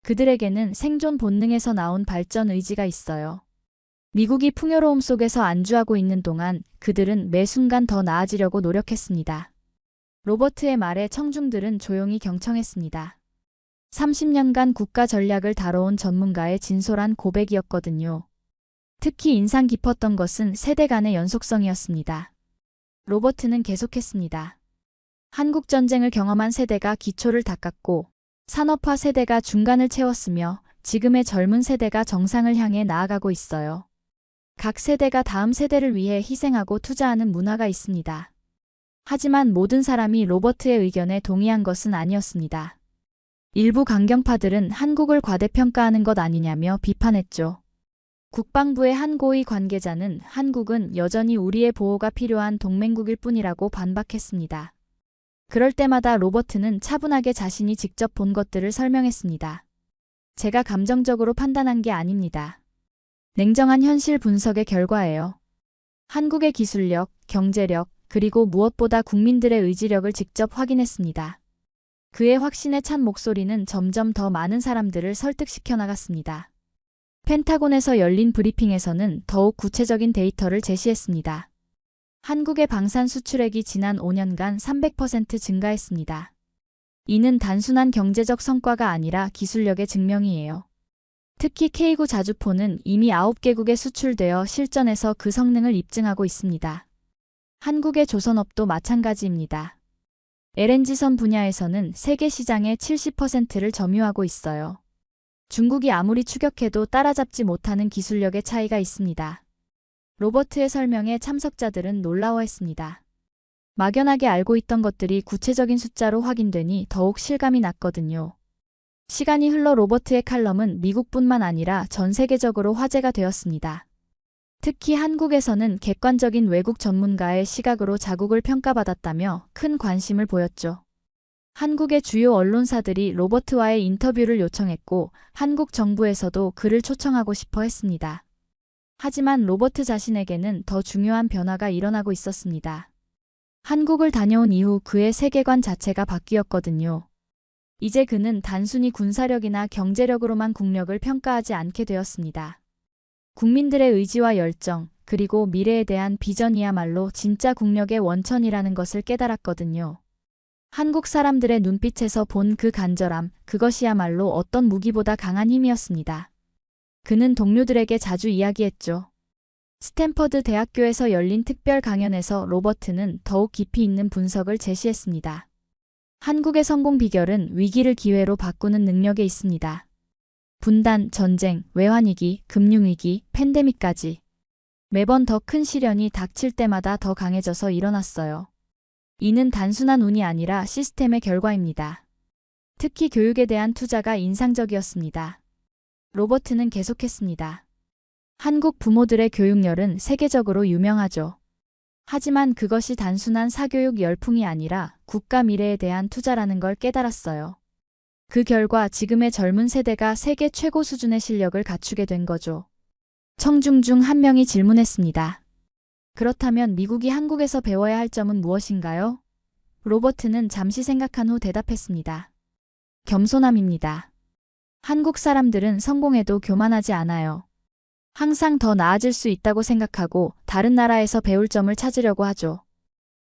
그들에게는 생존 본능에서 나온 발전 의지가 있어요. 미국이 풍요로움 속에서 안주하고 있는 동안 그들은 매 순간 더 나아지려고 노력했습니다. 로버트의 말에 청중들은 조용히 경청했습니다. 30년간 국가 전략을 다뤄온 전문가의 진솔한 고백이었거든요. 특히 인상 깊었던 것은 세대 간의 연속성이었습니다. 로버트는 계속했습니다. 한국전쟁을 경험한 세대가 기초를 닦았고 산업화 세대가 중간을 채웠으며 지금의 젊은 세대가 정상을 향해 나아가고 있어요. 각 세대가 다음 세대를 위해 희생하고 투자하는 문화가 있습니다. 하지만 모든 사람이 로버트의 의견에 동의한 것은 아니었습니다. 일부 강경파들은 한국을 과대평가하는 것 아니냐며 비판했죠. 국방부의 한 고위 관계자는 한국은 여전히 우리의 보호가 필요한 동맹국일 뿐이라고 반박했습니다. 그럴 때마다 로버트는 차분하게 자신이 직접 본 것들을 설명했습니다. 제가 감정적으로 판단한 게 아닙니다. 냉정한 현실 분석의 결과예요. 한국의 기술력, 경제력, 그리고 무엇보다 국민들의 의지력을 직접 확인했습니다. 그의 확신에 찬 목소리는 점점 더 많은 사람들을 설득시켜 나갔습니다. 펜타곤에서 열린 브리핑에서는 더욱 구체적인 데이터를 제시했습니다. 한국의 방산 수출액이 지난 5년간 300% 증가했습니다. 이는 단순한 경제적 성과가 아니라 기술력의 증명이에요. 특히 K9 자주포는 이미 9개국에 수출되어 실전에서 그 성능을 입증하고 있습니다. 한국의 조선업도 마찬가지입니다. LNG선 분야에서는 세계 시장의 70%를 점유하고 있어요. 중국이 아무리 추격해도 따라잡지 못하는 기술력의 차이가 있습니다. 로버트의 설명에 참석자들은 놀라워했습니다. 막연하게 알고 있던 것들이 구체적인 숫자로 확인되니 더욱 실감이 났거든요. 시간이 흘러 로버트의 칼럼은 미국뿐만 아니라 전 세계적으로 화제가 되었습니다. 특히 한국에서는 객관적인 외국 전문가의 시각으로 자국을 평가받았다며 큰 관심을 보였죠. 한국의 주요 언론사들이 로버트와의 인터뷰를 요청했고 한국 정부에서도 그를 초청하고 싶어 했습니다. 하지만 로버트 자신에게는 더 중요한 변화가 일어나고 있었습니다. 한국을 다녀온 이후 그의 세계관 자체가 바뀌었거든요. 이제 그는 단순히 군사력이나 경제력으로만 국력을 평가하지 않게 되었습니다. 국민들의 의지와 열정, 그리고 미래에 대한 비전이야말로 진짜 국력의 원천이라는 것을 깨달았거든요. 한국 사람들의 눈빛에서 본 그 간절함, 그것이야말로 어떤 무기보다 강한 힘이었습니다. 그는 동료들에게 자주 이야기했죠. 스탠퍼드 대학교에서 열린 특별 강연에서 로버트는 더욱 깊이 있는 분석을 제시했습니다. 한국의 성공 비결은 위기를 기회로 바꾸는 능력에 있습니다. 분단, 전쟁, 외환위기, 금융위기, 팬데믹까지 매번 더 큰 시련이 닥칠 때마다 더 강해져서 일어났어요. 이는 단순한 운이 아니라 시스템의 결과입니다. 특히 교육에 대한 투자가 인상적이었습니다. 로버트는 계속했습니다. 한국 부모들의 교육열은 세계적으로 유명하죠. 하지만 그것이 단순한 사교육 열풍이 아니라 국가 미래에 대한 투자라는 걸 깨달았어요. 그 결과 지금의 젊은 세대가 세계 최고 수준의 실력을 갖추게 된 거죠. 청중 중 한 명이 질문했습니다. 그렇다면 미국이 한국에서 배워야 할 점은 무엇인가요? 로버트는 잠시 생각한 후 대답했습니다. 겸손함입니다. 한국 사람들은 성공해도 교만하지 않아요. 항상 더 나아질 수 있다고 생각하고 다른 나라에서 배울 점을 찾으려고 하죠.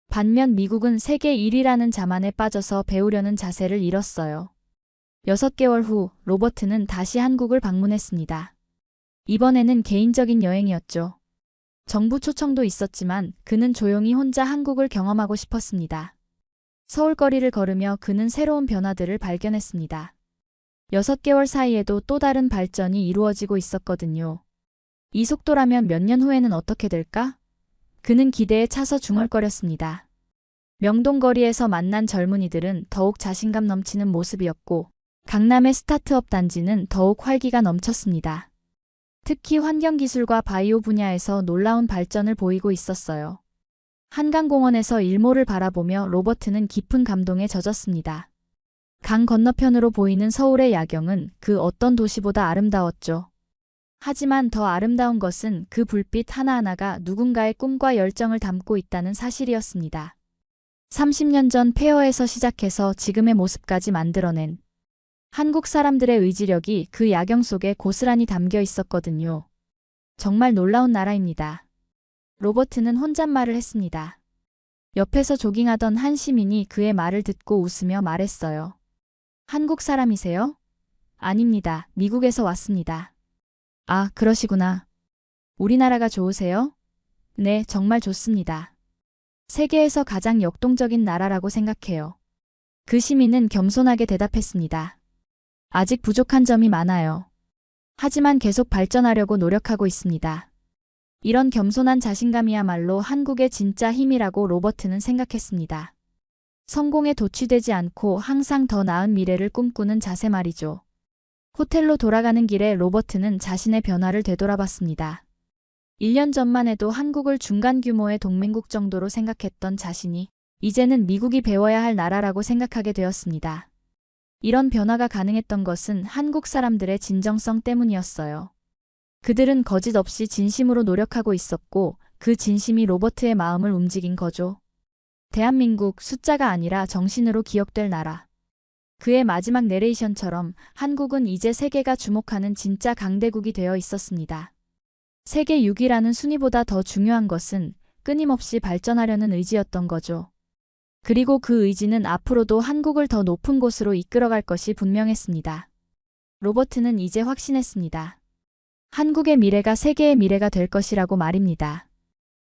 반면 미국은 세계 1위라는 자만에 빠져서 배우려는 자세를 잃었어요. 6개월 후 로버트는 다시 한국을 방문했습니다. 이번에는 개인적인 여행이었죠. 정부 초청도 있었지만 그는 조용히 혼자 한국을 경험하고 싶었습니다. 서울거리를 걸으며 그는 새로운 변화들을 발견했습니다. 6개월 사이에도 또 다른 발전이 이루어지고 있었거든요. 이 속도라면 몇 년 후에는 어떻게 될까? 그는 기대에 차서 중얼거렸습니다. 명동거리에서 만난 젊은이들은 더욱 자신감 넘치는 모습이었고 강남의 스타트업 단지는 더욱 활기가 넘쳤습니다. 특히 환경기술과 바이오 분야에서 놀라운 발전을 보이고 있었어요. 한강공원에서 일몰을 바라보며 로버트는 깊은 감동에 젖었습니다. 강 건너편으로 보이는 서울의 야경은 그 어떤 도시보다 아름다웠죠. 하지만 더 아름다운 것은 그 불빛 하나하나가 누군가의 꿈과 열정을 담고 있다는 사실이었습니다. 30년 전 폐허에서 시작해서 지금의 모습까지 만들어낸 한국 사람들의 의지력이 그 야경 속에 고스란히 담겨 있었거든요. 정말 놀라운 나라입니다. 로버트는 혼잣말을 했습니다. 옆에서 조깅하던 한 시민이 그의 말을 듣고 웃으며 말했어요. 한국 사람이세요? 아닙니다. 미국에서 왔습니다. 아, 그러시구나. 우리나라가 좋으세요? 네, 정말 좋습니다. 세계에서 가장 역동적인 나라라고 생각해요. 그 시민은 겸손하게 대답했습니다. 아직 부족한 점이 많아요. 하지만 계속 발전하려고 노력하고 있습니다. 이런 겸손한 자신감이야말로 한국의 진짜 힘이라고 로버트는 생각했습니다. 성공에 도취되지 않고 항상 더 나은 미래를 꿈꾸는 자세 말이죠. 호텔로 돌아가는 길에 로버트는 자신의 변화를 되돌아봤습니다. 1년 전만 해도 한국을 중간 규모의 동맹국 정도로 생각했던 자신이 이제는 미국이 배워야 할 나라라고 생각하게 되었습니다. 이런 변화가 가능했던 것은 한국 사람들의 진정성 때문이었어요. 그들은 거짓 없이 진심으로 노력하고 있었고 그 진심이 로버트의 마음을 움직인 거죠. 대한민국 숫자가 아니라 정신으로 기억될 나라. 그의 마지막 내레이션처럼 한국은 이제 세계가 주목하는 진짜 강대국이 되어 있었습니다. 세계 6위라는 순위보다 더 중요한 것은 끊임없이 발전하려는 의지였던 거죠. 그리고 그 의지는 앞으로도 한국을 더 높은 곳으로 이끌어갈 것이 분명했습니다. 로버트는 이제 확신했습니다. 한국의 미래가 세계의 미래가 될 것이라고 말입니다.